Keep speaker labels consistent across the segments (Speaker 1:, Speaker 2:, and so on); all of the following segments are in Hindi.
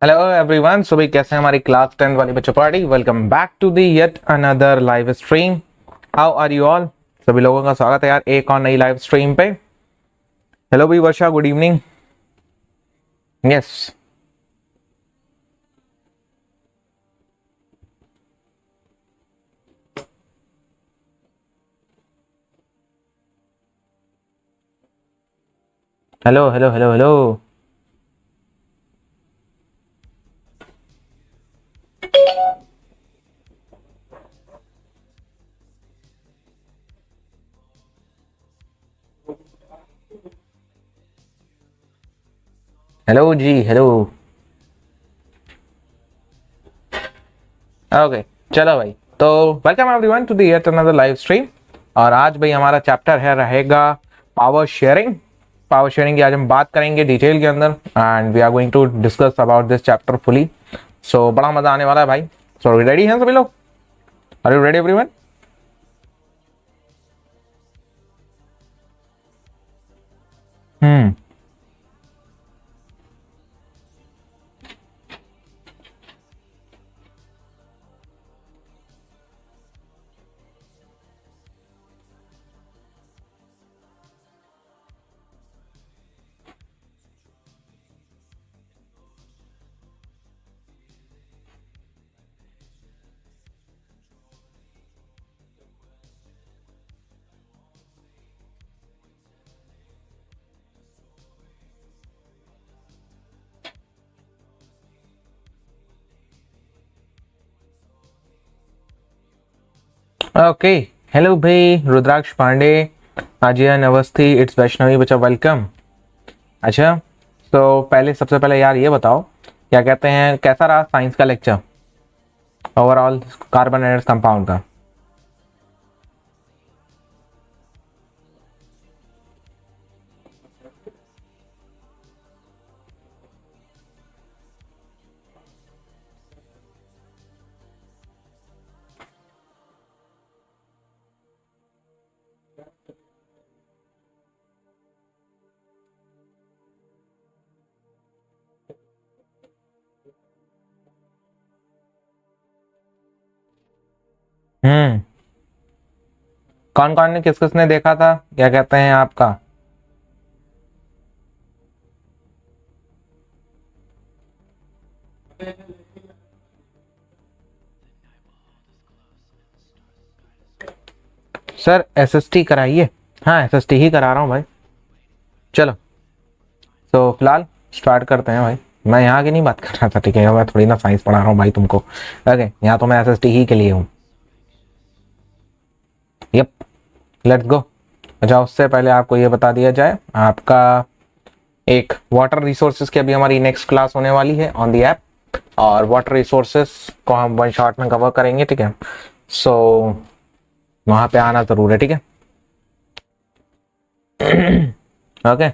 Speaker 1: हेलो एवरीवन, सो भाई कैसे हैं हमारी क्लास 10 वाली बच्चों पार्टी। Welcome back to the yet another live stream. How are you all? सभी लोगों का स्वागत है यार एक और नई लाइव स्ट्रीम पे। हेलो भाई Varsha, good evening. Yes, hello hello hello hello. Hello जी, हेलो। ओके, चलो भाई, तो welcome everyone to the yet another live stream. और आज भाई हमारा चैप्टर है रहेगा पावर शेयरिंग। पावर शेयरिंग की आज हम बात करेंगे डिटेल के अंदर and we are going to discuss about this chapter fully. So बड़ा मजा आने वाला है भाई। सो रेडी हैं सभी लोग? Are you ready everyone? Hmm. Okay, hello भाई रुद्राक्ष पांडे, अजय अवस्थी, इट्स वैष्णवी बच्चा, वेलकम। अच्छा, तो पहले सबसे पहले यार ये बताओ, क्या कहते हैं, कैसा रहा साइंस का लेक्चर ओवरऑल कार्बन एनर्स कंपाउंड का? हम्म। कौन कौन ने किस किस ने देखा था, क्या कहते हैं आपका? सर एसएसटी कराइए। हाँ, एसएसटी ही करा रहा हूँ भाई। चलो, तो फिलहाल स्टार्ट करते हैं भाई। मैं यहाँ की नहीं बात कर रहा था, ठीक है? मैं थोड़ी ना साइंस पढ़ा रहा हूँ भाई तुमको। ओके, यहाँ तो मैं एसएसटी ही के लिए हूँ। Yup, let's go. अच्छा, उससे पहले आपको ये बता दिया जाए, आपका एक वाटर रिसोर्सेज की अभी हमारी नेक्स्ट क्लास होने वाली है ऑन दी ऐप, और वाटर रिसोर्सेज को हम वन शॉट में कवर करेंगे, ठीक है? सो वहां पे आना जरूर है, ठीक है? ओके,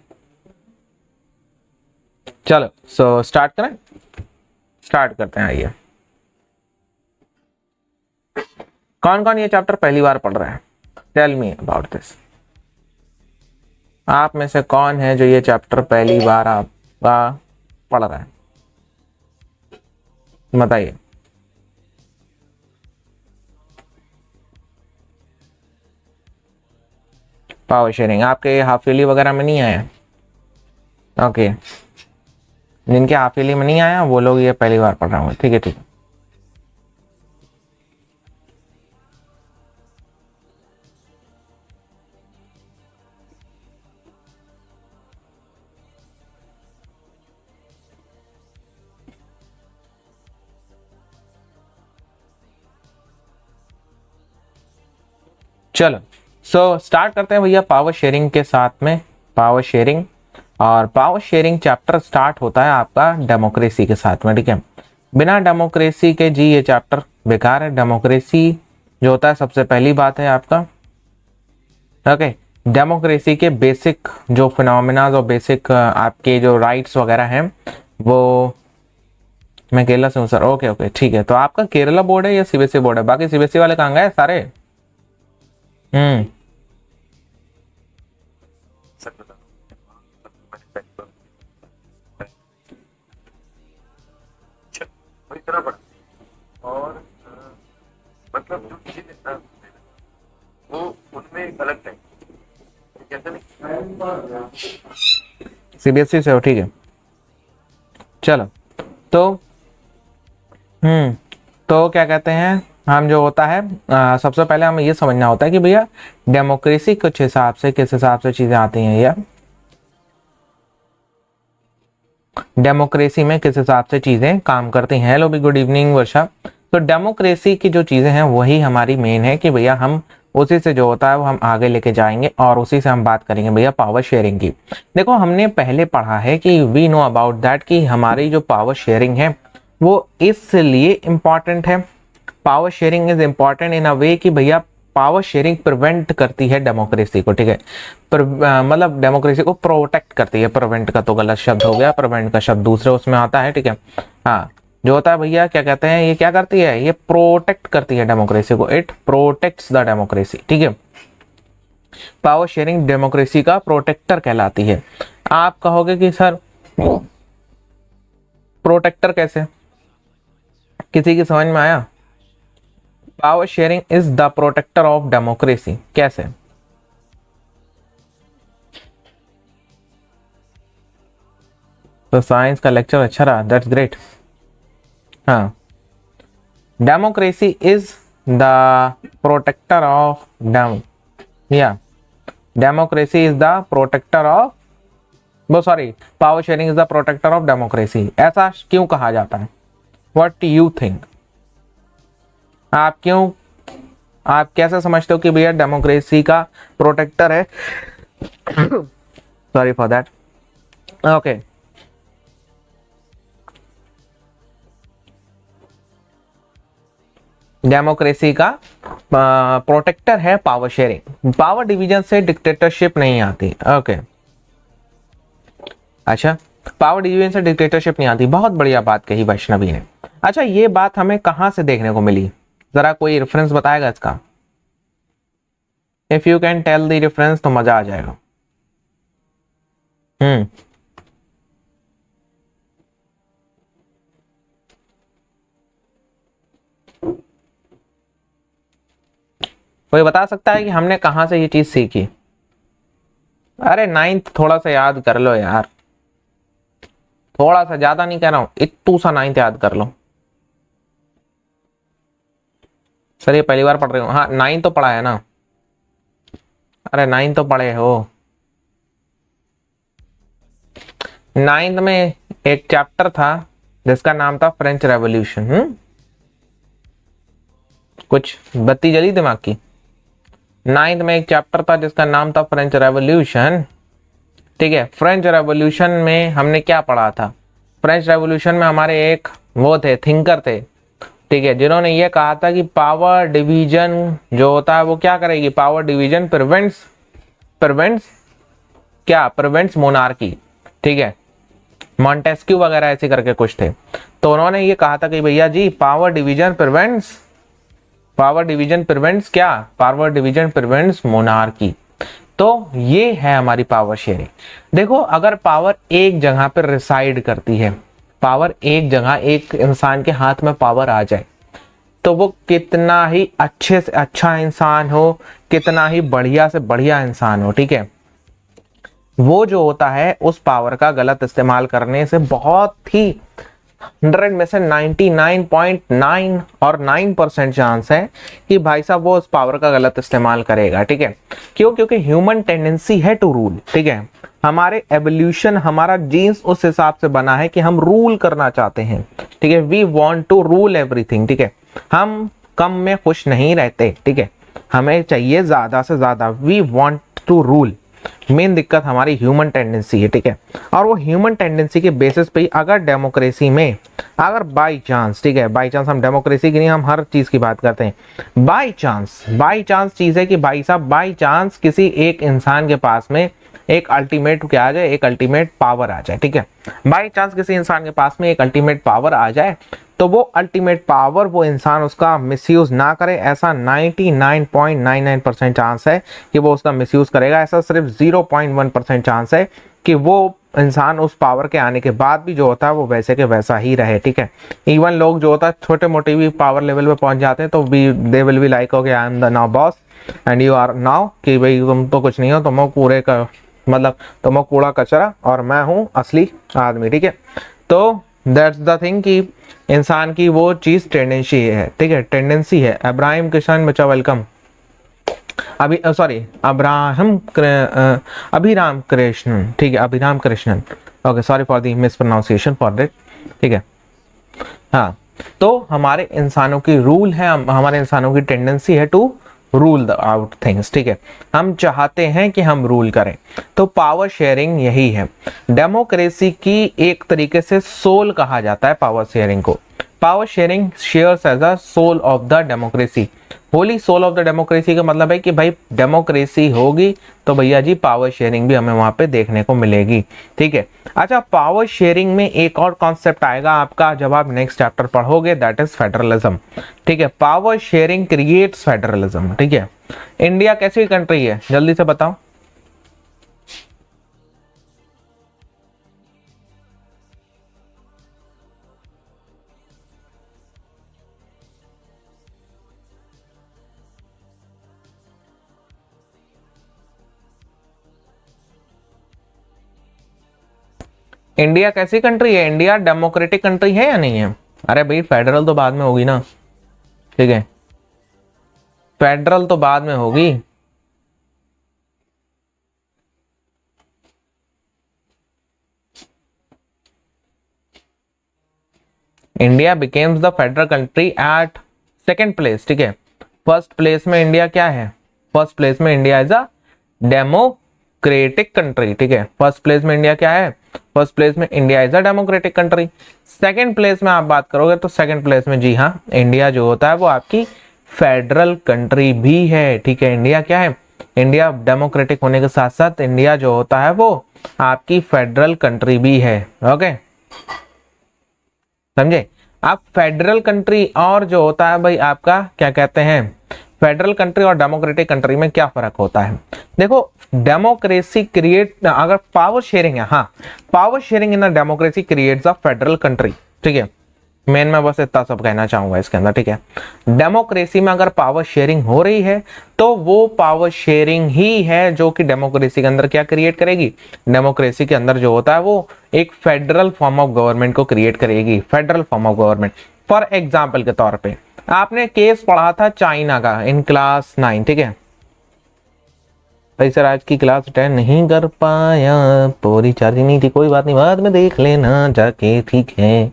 Speaker 1: चलो, सो स्टार्ट करें। स्टार्ट करते हैं, आइए। कौन कौन ये चैप्टर पहली बार पढ़ रहे हैं? Tell me about this. आप में से कौन है जो ये चैप्टर पहली बार आपका पढ़ रहा है? बताइए। पावर शेयरिंग आपके हाफ ईयरली वगैरह में नहीं आया? ओके, जिनके हाफ ईयरली में नहीं आया वो लोग ये पहली बार पढ़ रहे होंगे, ठीक है, ठीक है। चलो, सो स्टार्ट करते हैं भैया पावर शेयरिंग के साथ में। पावर शेयरिंग, और पावर शेयरिंग चैप्टर स्टार्ट होता है आपका डेमोक्रेसी के साथ में, ठीक है? बिना डेमोक्रेसी के जी ये चैप्टर बेकार है। डेमोक्रेसी जो होता है, सबसे पहली बात है आपका, ओके, डेमोक्रेसी के बेसिक जो फिनोमिना और बेसिक आपके जो राइट्स वगैरह हैं वो। मैं केरला से हूँ सर। ओके ओके, ठीक है। तो आपका केरला बोर्ड है या सीबीएसई बोर्ड है? बाकी सीबीएसई वाले कहाँ गए सारे? हम्म।
Speaker 2: इतना बड़ा, और मतलब जो चीज वो उनमें गलत है, जैसे नहीं।
Speaker 1: सीबीएसई से हो, ठीक है। चलो तो तो क्या कहते हैं, हम जो होता है सबसे पहले हमें ये समझना होता है कि भैया डेमोक्रेसी कुछ हिसाब से, किस हिसाब से चीजें आती हैं, या डेमोक्रेसी में किस हिसाब से चीजें काम करती हैं। हेलो भी, गुड इवनिंग वर्षा। तो डेमोक्रेसी की जो चीजें हैं वही हमारी मेन है कि भैया हम उसी से जो होता है वो हम आगे लेके जाएंगे और उसी से हम बात करेंगे भैया पावर शेयरिंग की। देखो हमने पहले पढ़ा है कि वी नो अबाउट दैट कि हमारी जो पावर शेयरिंग है वो इसलिए इम्पॉर्टेंट है। Power sharing is important in a way कि भैया पावर शेयरिंग प्रिवेंट करती है डेमोक्रेसी को, ठीक है। मतलब डेमोक्रेसी को प्रोटेक्ट करती है। प्रिवेंट का तो गलत शब्द हो गया, प्रिवेंट का शब्द दूसरे उसमें आता है, ठीक है। हाँ, जो होता है भैया क्या कहते हैं, ये क्या करती है, ये प्रोटेक्ट करती है डेमोक्रेसी को। इट प्रोटेक्ट्स द डेमोक्रेसी, ठीक है। पावर शेयरिंग डेमोक्रेसी का प्रोटेक्टर कहलाती है। आप कहोगे कि सर प्रोटेक्टर कैसे, किसी की समझ में आया? Power sharing is the protector of democracy. कैसे? तो साइंस का लेक्चर अच्छा रहा, दैट्स ग्रेट। हाँ, democracy is the protector of democracy is the protector of, वो sorry, power sharing is the protector of democracy. ऐसा क्यों कहा जाता है? What you think? आप कैसे समझते हो कि भैया डेमोक्रेसी का प्रोटेक्टर है? Sorry for that. Okay, democracy का प्रोटेक्टर है पावर शेयरिंग। पावर डिवीजन से डिक्टेटरशिप नहीं आती। ओके, अच्छा, पावर डिवीजन से डिक्टेटरशिप नहीं आती। बहुत बढ़िया बात कही वैष्णवी ने। अच्छा, ये बात हमें कहां से देखने को मिली? जरा कोई रेफरेंस बताएगा इसका? If you can tell the reference तो मजा आ जाएगा। कोई बता सकता है कि हमने कहां से ये चीज सीखी? अरे नाइन्थ थोड़ा सा याद कर लो यार, थोड़ा सा, ज्यादा नहीं कह रहा हूं, इतू सा नाइन्थ याद कर लो। सर ये पहली बार पढ़ रहे हो? हाँ, नाइन्थ तो पढ़ा है ना। अरे नाइन्थ तो पढ़े हो। नाइन्थ में एक चैप्टर था जिसका नाम था फ्रेंच रेवोल्यूशन। कुछ बत्ती जली दिमाग की? नाइन्थ में एक चैप्टर था जिसका नाम था फ्रेंच रेवोल्यूशन, ठीक है। फ्रेंच रेवोल्यूशन में हमने क्या पढ़ा था? फ्रेंच रेवोल्यूशन में हमारे एक वो थे, थिंकर थे, ठीक है, जिन्होंने ये कहा था कि पावर डिवीजन जो होता है वो क्या करेगी? पावर डिवीजन प्रिवेंट्स मोनार्की, ठीक है। मॉन्टेस्क्यू वगैरह ऐसे करके कुछ थे। तो उन्होंने ये कहा था कि भैया जी पावर डिवीजन प्रिवेंट्स मोनार्की। तो ये है हमारी पावर शेयरिंग। देखो, अगर पावर एक जगह पर रिसाइड करती है, पावर एक जगह, एक इंसान के हाथ में पावर आ जाए, तो वो कितना ही अच्छे से अच्छा इंसान हो, कितना ही बढ़िया से बढ़िया इंसान हो, ठीक है, वो जो होता है उस पावर का गलत इस्तेमाल करने से बहुत ही 100 में से 99.9 और 9% चांस है कि भाई साहब वो उस पावर का गलत इस्तेमाल करेगा, ठीक है। क्यों? क्योंकि ह्यूमन टेंडेंसी है टू रूल, ठीक है। हमारे एवोल्यूशन, हमारा जीन्स उस हिसाब से बना है कि हम रूल करना चाहते हैं, ठीक है। We want to rule everything, ठीक है। हम कम में खुश नहीं रहते, ठीक है, हमें चाहिए ज्यादा से ज्यादा। We want to rule. Main दिक्कत हमारी ह्यूमन टेंडेंसी है, ठीक है। और वो ह्यूमन टेंडेंसी के बेसिस पे अगर डेमोक्रेसी में, अगर बाई चांस, ठीक है, बाई चांस, हम डेमोक्रेसी की नहीं, हम हर चीज की बात करते हैं, बाई चांस चीज है कि भाई साहब बाई चांस किसी एक इंसान के पास में एक अल्टीमेट क्या आ जाए, एक अल्टीमेट पावर आ जाए, ठीक है। बाई चांस किसी इंसान के पास में एक अल्टीमेट पावर आ जाए, तो वो अल्टीमेट पावर वो इंसान उसका मिसयूज ना करे, ऐसा 99.99% चांस है कि वो उसका मिसयूज करेगा। ऐसा सिर्फ 0.1% चांस है कि वो इंसान उस पावर के आने के बाद भी जो होता है वो वैसे के वैसा ही रहे, ठीक है। इवन लोग जो होता है छोटे मोटे भी पावर लेवल पे पहुंच जाते हैं तो भी they will be like okay I am the now boss and you are now, कि भाई तुम तो कुछ नहीं हो, तुम हो पूरे का मतलब तुम हो कूड़ा कचरा और मैं हूँ असली आदमी, ठीक है। तो दैट्स द थिंग कि इंसान की वो चीज़ टेंडेंसी है, ठीक है, टेंडेंसी है। अब्राहिम किशन बच्चा वेलकम। अभी सॉरी अभिराम कृष्णन, ठीक है, Abhiram Krishnan, okay sorry for the mispronunciation for that, ठीक है। हाँ, तो हमारे इंसानों की रूल है, हमारे इंसानों की टेंडेंसी है to rule the out things, ठीक है। हम चाहते हैं कि हम रूल करें, तो पावर शेयरिंग यही है। डेमोक्रेसी की एक तरीके से सोल कहा जाता है पावर शेयरिंग को। Power sharing shares as a soul of the democracy. Holy soul of the democracy का मतलब है कि भाई डेमोक्रेसी होगी तो भैया जी पावर शेयरिंग भी हमें वहां पे देखने को मिलेगी, ठीक है। अच्छा, पावर शेयरिंग में एक और कॉन्सेप्ट आएगा आपका जब आप नेक्स्ट चैप्टर पढ़ोगे, दैट इज फेडरलिज्म, ठीक है। पावर शेयरिंग क्रिएट्स फेडरलिज्म, ठीक है। इंडिया कैसी कंट्री है, जल्दी से बताओ। इंडिया कैसी कंट्री है, इंडिया डेमोक्रेटिक कंट्री है या नहीं है? अरे भाई फेडरल तो बाद में होगी ना, ठीक है, फेडरल तो बाद में होगी। India becomes the federal country at second place, ठीक है। फर्स्ट प्लेस में इंडिया क्या है, फर्स्ट प्लेस में India is a democratic country, ठीक है। फर्स्ट प्लेस में इंडिया क्या है, फर्स्ट प्लेस में India is a democratic country. Second place में आप बात करोगे तो सेकेंड प्लेस में जी हाँ इंडिया जो होता है वो आपकी फेडरल कंट्री भी है, ठीक है। इंडिया क्या है, इंडिया डेमोक्रेटिक होने के साथ साथ इंडिया जो होता है वो आपकी फेडरल कंट्री भी है, ओके, समझे आप। फेडरल कंट्री और जो होता है भाई आपका क्या कहते हैं, फेडरल कंट्री और डेमोक्रेटिक कंट्री में क्या फर्क होता है। देखो डेमोक्रेसी क्रिएट, अगर पावर शेयरिंग है, हाँ power sharing in democracy creates a federal country, ठीक है। मेन मैं बस इतना सब कहना चाहूंगा इसके अंदर, ठीक है। डेमोक्रेसी में अगर पावर शेयरिंग हो रही है तो वो पावर शेयरिंग ही है जो कि डेमोक्रेसी के अंदर क्या क्रिएट करेगी, डेमोक्रेसी के अंदर जो होता है वो एक फेडरल फॉर्म ऑफ गवर्नमेंट को क्रिएट करेगी, federal form of government. For example के तौर पे आपने केस पढ़ा था चाइना का इन क्लास 9, ठीक है। भाई सर आज की क्लास अटेंड नहीं कर पाया, पूरी चार्जिंग नहीं थी, कोई बात नहीं बाद में देख लेना जाके, ठीक है।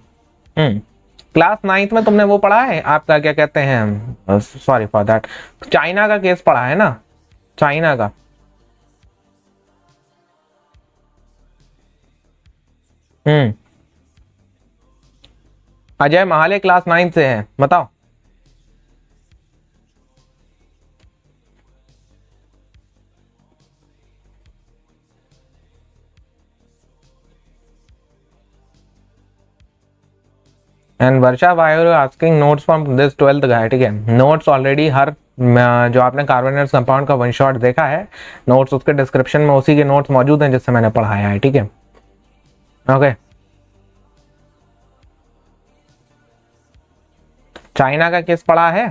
Speaker 1: क्लास 9th में तुमने वो पढ़ा है आपका क्या कहते हैं, सॉरी फॉर दैट, चाइना का केस पढ़ा है ना, चाइना का। अजय महाले क्लास 9th से है, बताओ। And Varsha why are asking notes from this 12th guy, ठीक है। नोट्स ऑलरेडी हर जो आपने कार्बोनेट्स कंपाउंड का वन शॉट देखा है, नोट्स उसके डिस्क्रिप्शन में उसी के नोट्स मौजूद हैं जिससे मैंने पढ़ाया है, ठीक है, ओके। चाइना का केस पढ़ा है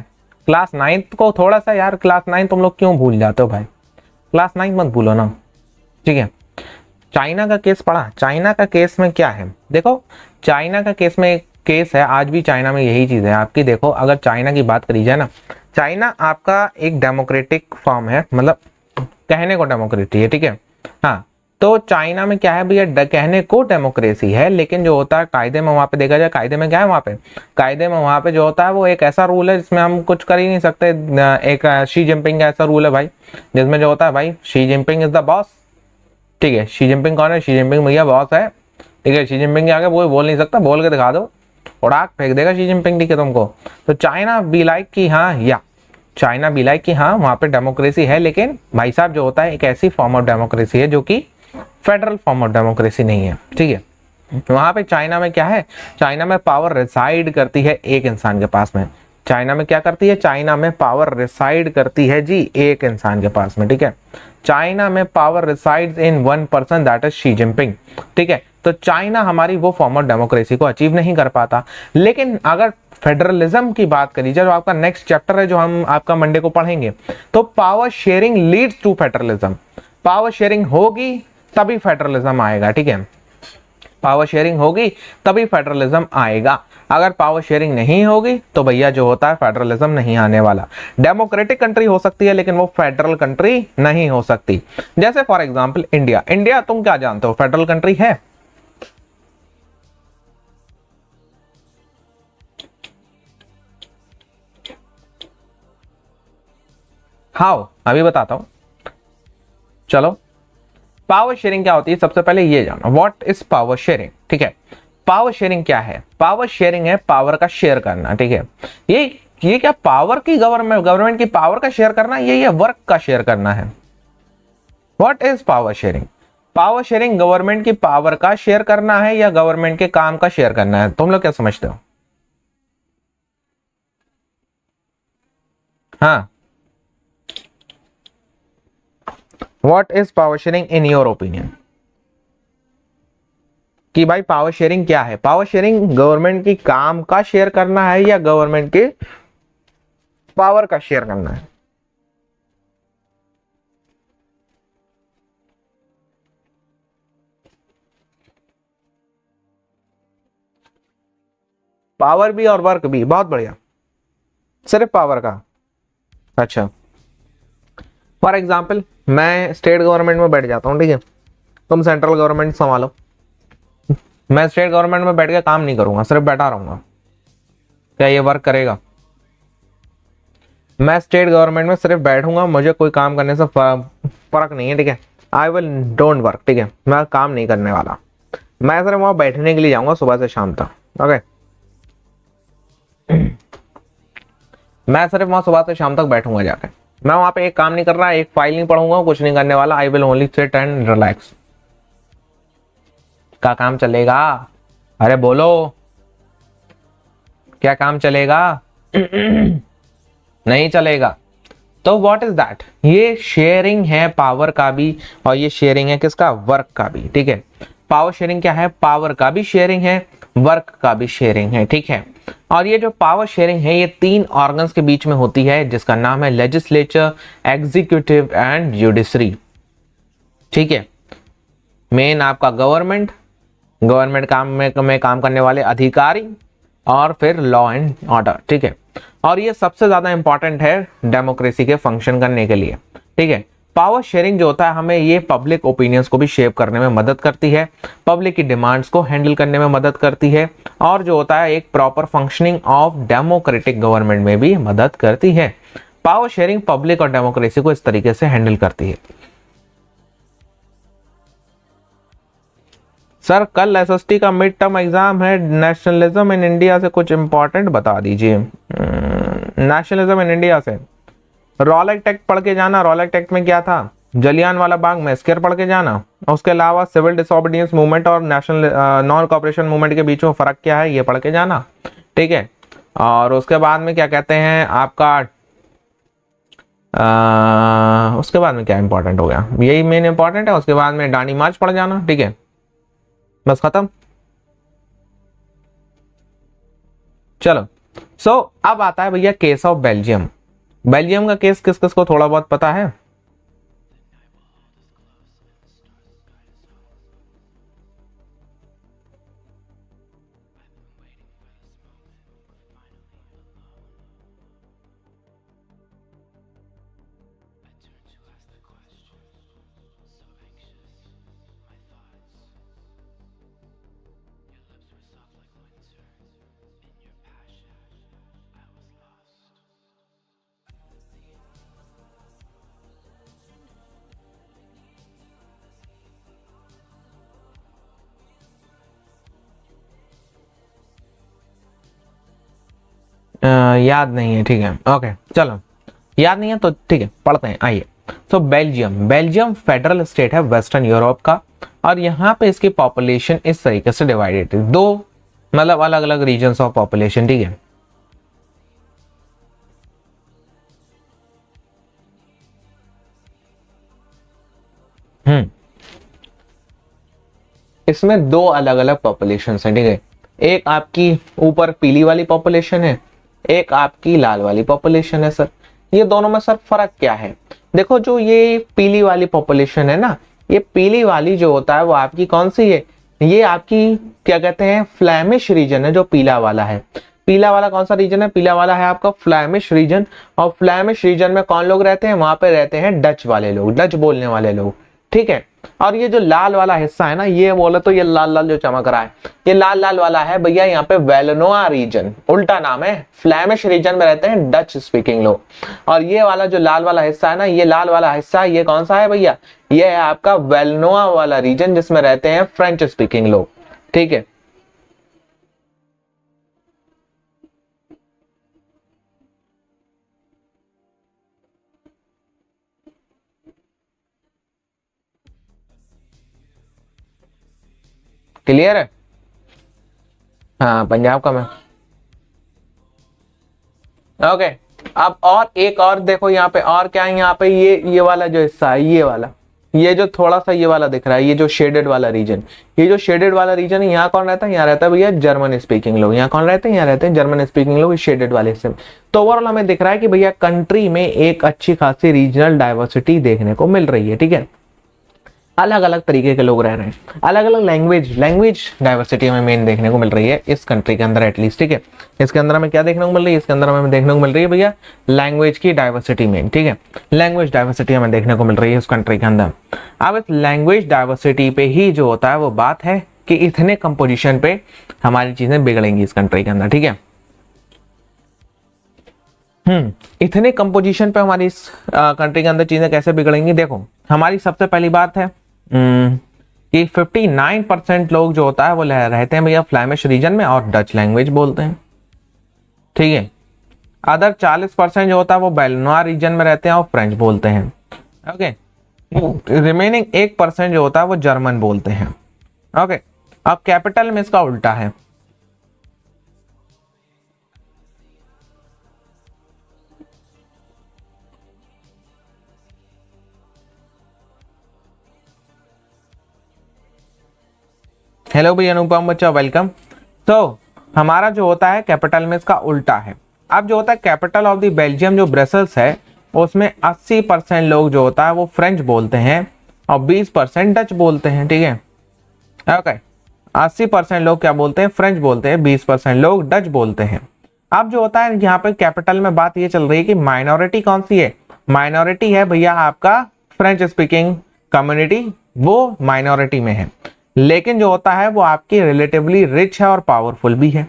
Speaker 1: क्लास 9th को, थोड़ा सा यार क्लास 9 तुम लोग क्यों भूल जाते हो भाई, क्लास 9 मत भूलो ना, ठीक है। चाइना का केस पढ़ा, चाइना का केस में क्या है, देखो चाइना का केस में एक केस है, आज भी चाइना में यही चीज है आपकी। देखो अगर चाइना की बात करी जाए ना, चाइना आपका एक डेमोक्रेटिक फॉर्म है, मतलब कहने को डेमोक्रेसी है, ठीक है। हाँ, तो चाइना में क्या है भैया, कहने को डेमोक्रेसी है, लेकिन जो होता है कायदे में वहां पे देखा जाए, कायदे में क्या है वहां पे, कायदे में वहां पे जो होता है वो एक ऐसा रूल है जिसमें हम कुछ कर ही नहीं सकते। एक शी जिनपिंग का ऐसा रूल है भाई, जिसमें जो होता है भाई Xi Jinping is the boss, ठीक है। शी जिनपिंग कौन है, शी जिनपिंग भैया बॉस है, ठीक है। शी जिनपिंग के आगे वो बोल नहीं सकता, बोल के दिखा दो उड़ाक फेंक देगा शी जिनपिंग, ठीक है तुमको। तो चाइना बी लाइक कि हाँ, या चाइना बी लाइक कि हाँ वहां पे डेमोक्रेसी है, लेकिन भाई साहब जो होता है एक ऐसी फॉर्म ऑफ डेमोक्रेसी है जो कि फेडरल फॉर्म ऑफ डेमोक्रेसी नहीं है, ठीक है। वहां पे चाइना में क्या है, चाइना में पावर रिसाइड करती है एक इंसान के पास में, चाइना में क्या करती है, चाइना में पावर रिसाइड करती है जी एक इंसान के पास में, ठीक है। चाइना में power resides in one person, that is Xi Jinping, ठीक है। तो चाइना हमारी वो फॉर्म ऑफ डेमोक्रेसी को अचीव नहीं कर पाता। लेकिन अगर फेडरलिज्म की बात करी जाए, जो आपका नेक्स्ट चैप्टर है जो हम आपका मंडे को पढ़ेंगे, तो power sharing leads to federalism. Power sharing होगी तभी फेडरलिज्म आएगा, ठीक है। पावर शेयरिंग होगी तभी फेडरलिज्म आएगा। अगर पावर शेयरिंग नहीं होगी तो भैया जो होता है फेडरलिज्म नहीं आने वाला। डेमोक्रेटिक कंट्री हो सकती है लेकिन वो फेडरल कंट्री नहीं हो सकती। जैसे फॉर एग्जांपल इंडिया, इंडिया तुम क्या जानते हो फेडरल कंट्री है? हाउ, अभी बताता हूं, चलो। पावर शेयरिंग क्या होती है, सबसे पहले ये जानो व्हाट इज पावर शेयरिंग, ठीक है। पावर शेयरिंग क्या है? पावर शेयरिंग है पावर का शेयर करना, ठीक है। ये क्या पावर की गवर्नमेंट की पावर का शेयर करना, ये वर्क का शेयर करना है। What is power sharing? Power sharing government की पावर का शेयर करना है या गवर्नमेंट के काम का शेयर करना है? तुम लोग क्या समझते हो? हाँ, what is power sharing in your opinion? कि भाई पावर शेयरिंग क्या है? पावर शेयरिंग गवर्नमेंट की काम का शेयर करना है या गवर्नमेंट के पावर का शेयर करना है? पावर भी और वर्क भी, बहुत बढ़िया। सिर्फ पावर का? अच्छा, फॉर एग्जाम्पल मैं स्टेट गवर्नमेंट में बैठ जाता हूं, ठीक है। तुम सेंट्रल गवर्नमेंट संभालो। मैं स्टेट गवर्नमेंट में बैठ के काम नहीं करूंगा, सिर्फ बैठा रहूंगा, क्या ये वर्क करेगा? मैं स्टेट गवर्नमेंट में सिर्फ बैठूंगा, मुझे कोई काम करने से फर्क नहीं है, ठीक है। आई विल डोंट वर्क, ठीक है। मैं काम नहीं करने वाला, मैं सिर्फ वहां बैठने के लिए जाऊंगा सुबह से शाम तक, ओके। मैं सिर्फ वहां सुबह से शाम तक बैठूंगा जाकर, मैं वहां पे एक काम नहीं कर रहा, एक फाइल नहीं पढ़ूंगा, कुछ नहीं करने वाला। I will only sit and relax. क्या काम चलेगा? अरे बोलो, क्या काम चलेगा? नहीं चलेगा। तो व्हाट इज दैट? ये शेयरिंग है पावर का भी और ये शेयरिंग है किसका? वर्क का भी, ठीक है। पावर शेयरिंग क्या है? पावर का भी शेयरिंग है, वर्क का भी शेयरिंग है, ठीक है। और ये जो पावर शेयरिंग है ये तीन ऑर्गन्स के बीच में होती है जिसका नाम है लेजिस्लेचर, एग्जीक्यूटिव एंड जुडिशरी, ठीक है। मेन आपका गवर्नमेंट, गवर्नमेंट काम में काम करने वाले अधिकारी, और फिर लॉ एंड ऑर्डर, ठीक है। और ये सबसे ज्यादा इंपॉर्टेंट है डेमोक्रेसी के फंक्शन करने के लिए, ठीक है। पावर शेयरिंग जो होता है हमें ये पब्लिक ओपिनियंस को भी शेप करने में मदद करती है, पब्लिक की डिमांड्स को हैंडल करने में मदद करती है, और जो होता है एक proper functioning of democratic government में भी मदद करती है। पावर शेयरिंग पब्लिक और डेमोक्रेसी को इस तरीके से हैंडल करती है। सर कल एसएसटी का मिड टर्म एग्जाम है, नेशनलिज्म इन इंडिया से कुछ इंपॉर्टेंट बता दीजिए। नेशनलिज्म इन इंडिया से रॉलेट एक्ट पढ़ के जाना। रॉलेट एक्ट में क्या था? जलियांवाला बाग मैस्कर पढ़ के जाना। उसके अलावा सिविल डिसोबीडियंस मूवमेंट और नेशनल नॉन कॉपरेशन मूवमेंट के बीच में फर्क क्या है ये पढ़ के जाना, ठीक है। और उसके बाद में क्या कहते हैं आपका उसके बाद में क्या इंपॉर्टेंट हो गया, यही मेन इंपॉर्टेंट है। उसके बाद में डांडी मार्च पढ़ जाना, ठीक है, बस खत्म। चलो अब आता है भैया केस ऑफ बेल्जियम। बेल्जियम का केस किस किस को थोड़ा बहुत पता है? याद नहीं है, ठीक है, ओके चलो, याद नहीं है तो ठीक है पढ़ते हैं, आइए। तो बेल्जियम फेडरल स्टेट है वेस्टर्न यूरोप का, और यहाँ पे इसकी पॉपुलेशन इस तरीके से डिवाइडेड है, दो मतलब अलग अलग रीजन्स ऑफ पॉपुलेशन, ठीक है। इसमें दो अलग अलग पॉपुलेशन है, ठीक है। एक आपकी ऊपर पीली वाली पॉपुलेशन है, एक आपकी लाल वाली पॉपुलेशन है सर। ये दोनों में सर फर्क क्या है? देखो जो ये पीली वाली पॉपुलेशन है ना, ये पीली वाली जो होता है वो आपकी कौन सी है? ये आपकी क्या कहते हैं, फ्लैमिश रीजन है जो पीला वाला है। पीला वाला कौन सा रीजन है? पीला वाला है आपका फ्लैमिश रीजन। और फ्लैमिश रीजन में कौन लोग रहते हैं? वहां पे रहते हैं डच वाले लोग, डच बोलने वाले लोग, ठीक है। और ये जो लाल वाला हिस्सा है ना, ये बोले तो ये लाल लाल जो चमक रहा है, ये लाल लाल वाला है भैया यहाँ पे वेलनोआ रीजन, उल्टा नाम है। फ्लैमिश रीजन में रहते हैं डच स्पीकिंग लोग। और ये वाला जो लाल वाला हिस्सा है ना, ये लाल वाला हिस्सा ये कौन सा है भैया? ये है आपका वेलनोआ वाला रीजन, जिसमें रहते हैं फ्रेंच स्पीकिंग लोग, ठीक है। क्लियर है? हाँ, पंजाब का मैं। ओके, अब और एक और देखो यहाँ पे, और क्या है यहाँ पे? ये वाला जो हिस्सा है, ये वाला, ये जो थोड़ा सा ये वाला दिख रहा है, ये जो शेडेड वाला रीजन, ये जो शेडेड वाला रीजन है, यहाँ कौन रहता है? यहाँ रहता है भैया जर्मन स्पीकिंग लोग। यहाँ कौन रहते हैं? यहाँ रहते हैं जर्मन स्पीकिंग लोग, शेडेड वाले हिस्से में। तो ओवरऑल हमें दिख रहा है कि भैया कंट्री में एक अच्छी खासी रीजनल डाइवर्सिटी देखने को मिल रही है, ठीक है। अलग अलग तरीके के लोग रह रहे हैं, अलग अलग लैंग्वेज डाइवर्सिटी हमें मेन देखने को मिल रही है इस कंट्री के अंदर एटलीस्ट, ठीक है। इसके अंदर हमें क्या देखने को मिल रही है? इसके अंदर हमें देखने को मिल रही है भैया लैंग्वेज की डाइवर्सिटी मेन, ठीक है। लैंग्वेज डाइवर्सिटी हमें देखने को मिल रही है इस कंट्री के अंदर। अब इस लैंग्वेज डाइवर्सिटी पे ही जो होता है वो बात है कि इतने कंपोजिशन पे हमारी चीजें बिगड़ेंगी इस कंट्री के अंदर, ठीक है। इतने कंपोजिशन पे हमारी इस कंट्री के अंदर चीजें कैसे बिगड़ेंगी? देखो, हमारी सबसे पहली बात है कि 59% लोग जो होता है वो रहते हैं भैया फ्लैमिश रीजन में और डच लैंग्वेज बोलते हैं, ठीक है। अदर 40% जो होता है वो बेलनोआ रीजन में रहते हैं और फ्रेंच बोलते हैं, ओके। रिमेनिंग 1% जो होता है वो जर्मन बोलते हैं, ओके। अब कैपिटल में इसका उल्टा है। हेलो भाई अनुपम बच्चा, वेलकम। तो हमारा जो होता है कैपिटल में इसका उल्टा है। अब जो होता है कैपिटल ऑफ द बेल्जियम जो ब्रसेल्स है, उसमें 80% लोग जो होता है वो फ्रेंच बोलते हैं और 20% डच बोलते हैं, ठीक है। ओके, 80% लोग क्या बोलते हैं? फ्रेंच बोलते हैं, 20% लोग डच बोलते हैं। अब जो होता है यहाँ पे कैपिटल में बात ये चल रही है कि माइनॉरिटी कौन सी है? माइनॉरिटी है भैया आपका फ्रेंच स्पीकिंग कम्युनिटी, वो माइनॉरिटी में है। लेकिन जो होता है वो आपकी रिलेटिवली रिच है और पावरफुल भी है,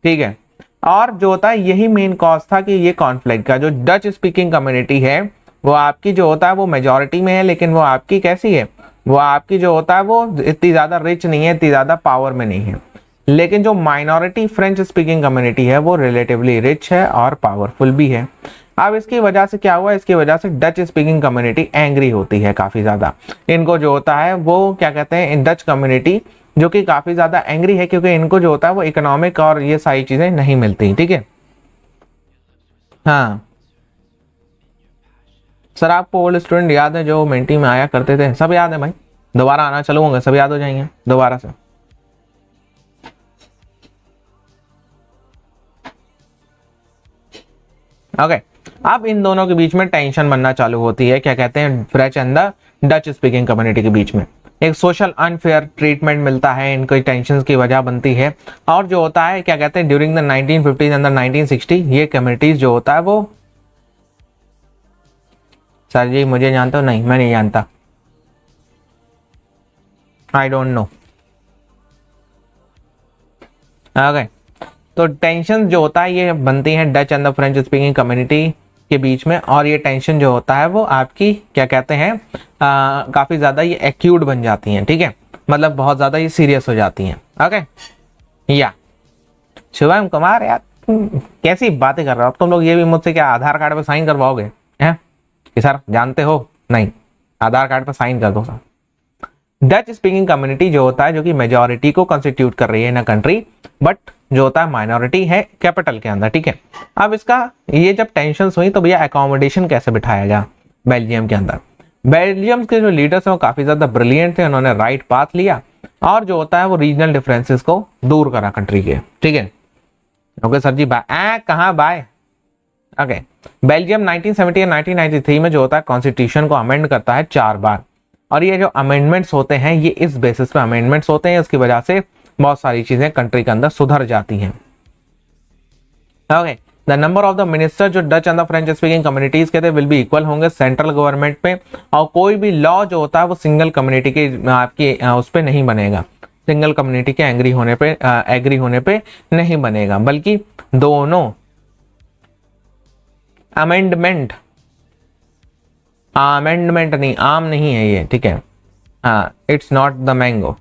Speaker 1: ठीक है। और जो होता है यही मेन कॉज था कि ये कॉन्फ्लिक्ट का, जो डच स्पीकिंग कम्युनिटी है वो आपकी जो होता है वो मेजॉरिटी में है, लेकिन वो आपकी कैसी है? वो आपकी जो होता है वो इतनी ज्यादा रिच नहीं है, इतनी ज्यादा पावर में नहीं है। लेकिन जो माइनॉरिटी फ्रेंच स्पीकिंग कम्युनिटी है वो रिलेटिवली रिच है और पावरफुल भी है। अब इसकी वजह से क्या हुआ? इसकी वजह से डच स्पीकिंग कम्युनिटी एंग्री होती है काफी ज्यादा। इनको जो होता है वो क्या कहते हैं, डच कम्युनिटी जो कि काफी ज्यादा एंग्री है, क्योंकि इनको जो होता है वो इकोनॉमिक और ये सारी चीजें नहीं मिलती, ठीक है। हाँ सर, आपको ओल्ड स्टूडेंट याद है जो मेंटी में आया करते थे? सब याद है भाई? दोबारा आना चालू होंगे, सब याद हो जाएंगे दोबारा से। ओके, अब इन दोनों के बीच में टेंशन बनना चालू होती है, क्या कहते हैं, French and the Dutch speaking community के बीच में एक सोशल अनफेयर ट्रीटमेंट मिलता है, इनकी टेंशन की वजह बनती है। और जो होता है क्या कहते हैं, during the 1950s and the 1960 ये कम्युनिटीज जो होता है वो, सर जी मुझे जानते हो? नहीं, मैं नहीं जानता, आई डोंट नो। ओके, तो टेंशन जो होता है ये बनती है Dutch and the French speaking community के बीच में। और ये टेंशन जो होता है वो आपकी क्या कहते हैं, काफी ज्यादा ये एक्यूट बन जाती हैं, ठीक है। मतलब बहुत ज्यादा ये सीरियस हो जाती हैं, ओके। या शिवम कुमार यार, कैसी बातें कर रहे हो अब तुम लोग? ये भी मुझसे क्या आधार कार्ड पे साइन करवाओगे हैं कि सर जानते हो? नहीं, आधार कार्ड पे साइन कर दो सर। डच स्पीकिंग कम्युनिटी जो होता है, जो कि मेजॉरिटी को कंस्टिट्यूट कर रही है इन कंट्री, बट जो होता है माइनॉरिटी है कैपिटल के अंदर, ठीक है। अब इसका ये जब टेंशन हुई तो भैया अकोमोडेशन कैसे बिठाया गया बेल्जियम के अंदर? बेल्जियम के जो लीडर्स हैं वो काफी ज्यादा ब्रिलियंट थे, उन्होंने राइट पाथ लिया और जो होता है वो रीजनल डिफरेंसेस को दूर करा कंट्री के, ठीक है। ओके सर जी, बाय कहाँ बाय। ओके, बेल्जियम 1970 और 1993 में जो होता है कॉन्स्टिट्यूशन को अमेंड करता है 4 बार, और ये जो अमेंडमेंट्स होते हैं ये इस बेसिस पे अमेंडमेंट्स होते हैं, इसकी वजह से बहुत सारी चीजें कंट्री के अंदर सुधर जाती हैं। Okay, the number of the minister जो Dutch and the French speaking communities के थे विल बी इक्वल होंगे सेंट्रल गवर्नमेंट पे, और कोई भी लॉ जो होता है वो सिंगल कम्युनिटी के आपकी उस पे नहीं बनेगा, सिंगल कम्युनिटी के एग्री होने पे नहीं बनेगा, बल्कि दोनों अमेंडमेंट नहीं, आम नहीं है ये, ठीक है। हाँ, इट्स नॉट द मैंगो।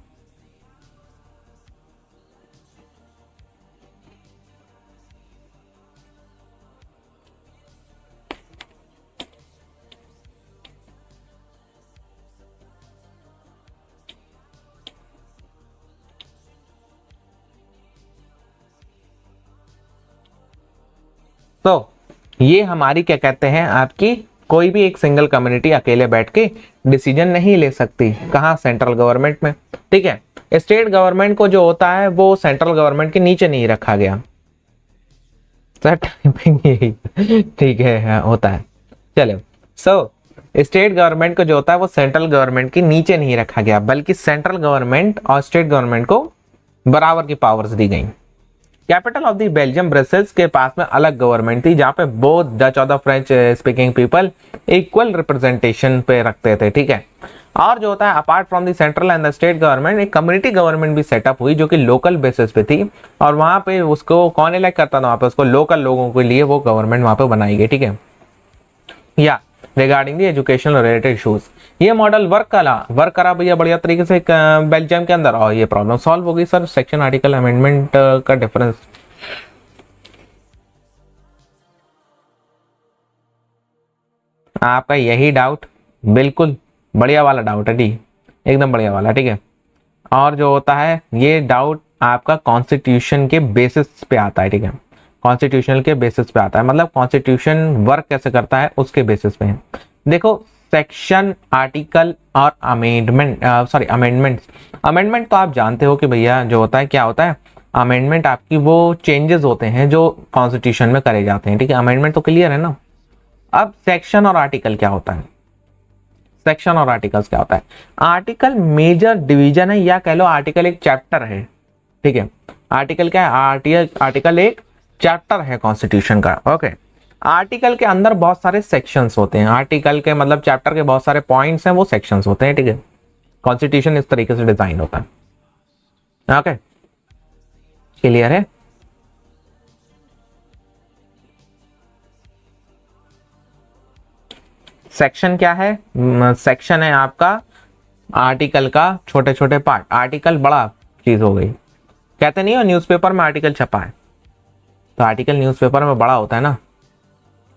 Speaker 1: तो ये हमारी क्या कहते हैं, आपकी कोई भी एक सिंगल कम्युनिटी अकेले बैठ के डिसीजन नहीं ले सकती, कहाँ, सेंट्रल गवर्नमेंट में, ठीक है। स्टेट गवर्नमेंट को जो होता है वो सेंट्रल गवर्नमेंट के नीचे नहीं रखा गया, ठीक है, होता है। चलो, सो स्टेट गवर्नमेंट को जो होता है वो सेंट्रल गवर्नमेंट के नीचे नहीं रखा गया, बल्कि सेंट्रल गवर्नमेंट और स्टेट गवर्नमेंट को बराबर की पावर्स दी गई। Capital of the Belgium Brussels के पास में अलग गवर्नमेंट थी, जहां पे बोथ डच और the French speaking people equal representation पे रखते थे, ठीक है। और जो होता है apart from the central and the state government एक कम्युनिटी गवर्नमेंट भी सेटअप हुई जो कि लोकल बेसिस पे थी, और वहां पे उसको कौन इलेक्ट करता था, वहां पे उसको लोकल लोगों के लिए वो गवर्नमेंट वहां पे बनाई गई, ठीक है। या regarding the education related issues, ये मॉडल वर्क करा भैया बढ़िया तरीके से बेल्जियम के अंदर, और ये प्रॉब्लम सॉल्व हो गई सर। सेक्शन आर्टिकल अमेंडमेंट का डिफरेंस, आपका यही डाउट बिल्कुल बढ़िया वाला डाउट है, ठीक, एकदम बढ़िया वाला, ठीक है। और जो होता है ये डाउट आपका कॉन्स्टिट्यूशन के बेसिस पे आता है, ठीक है, कॉन्स्टिट्यूशनल के बेसिस पे आता है, मतलब कॉन्स्टिट्यूशन वर्क कैसे करता है उसके बेसिस पे है। देखो, सेक्शन, आर्टिकल और अमेंडमेंट तो आप जानते हो कि भैया जो होता है क्या होता है, अमेंडमेंट आपकी वो चेंजेस होते हैं जो कॉन्स्टिट्यूशन में करे जाते हैं, ठीक है। अमेंडमेंट तो क्लियर है ना। अब सेक्शन और आर्टिकल क्या होता है, सेक्शन और आर्टिकल्स क्या होता है, आर्टिकल मेजर डिवीजन है, या कह लो आर्टिकल एक चैप्टर है, ठीक है। आर्टिकल क्या है, आर्टिकल एक चैप्टर है कॉन्स्टिट्यूशन का, ओके। आर्टिकल के अंदर बहुत सारे सेक्शंस होते हैं, आर्टिकल के मतलब चैप्टर के बहुत सारे पॉइंट्स हैं, वो सेक्शंस होते हैं, ठीक है। कॉन्स्टिट्यूशन इस तरीके से डिजाइन होता है, ओके, क्लियर है। सेक्शन क्या है, सेक्शन है आपका आर्टिकल का छोटे छोटे पार्ट, आर्टिकल बड़ा चीज हो गई, कहते नहीं हो न्यूज़पेपर में आर्टिकल छपा है, तो आर्टिकल न्यूज़पेपर में बड़ा होता है ना,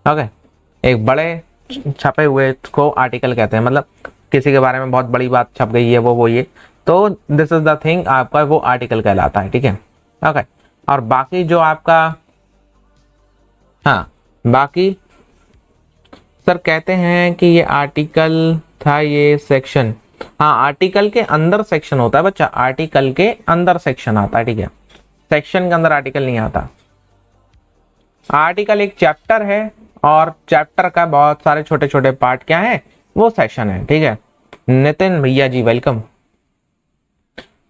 Speaker 1: ओके। एक बड़े छपे हुए को आर्टिकल कहते हैं, मतलब किसी के बारे में बहुत बड़ी बात छप गई है वो ये, तो दिस इज द थिंग, आपका वो आर्टिकल कहलाता है, ठीक है, ओके। और बाकी जो आपका, हाँ बाकी सर कहते हैं कि ये आर्टिकल था, ये सेक्शन, हाँ आर्टिकल के अंदर सेक्शन होता है बच्चा, आर्टिकल के अंदर सेक्शन आता है, ठीक है, सेक्शन के अंदर आर्टिकल नहीं आता। आर्टिकल एक चैप्टर है, और चैप्टर का बहुत सारे छोटे छोटे पार्ट क्या है, वो सेक्शन है, ठीक है। नितिन भैया जी वेलकम।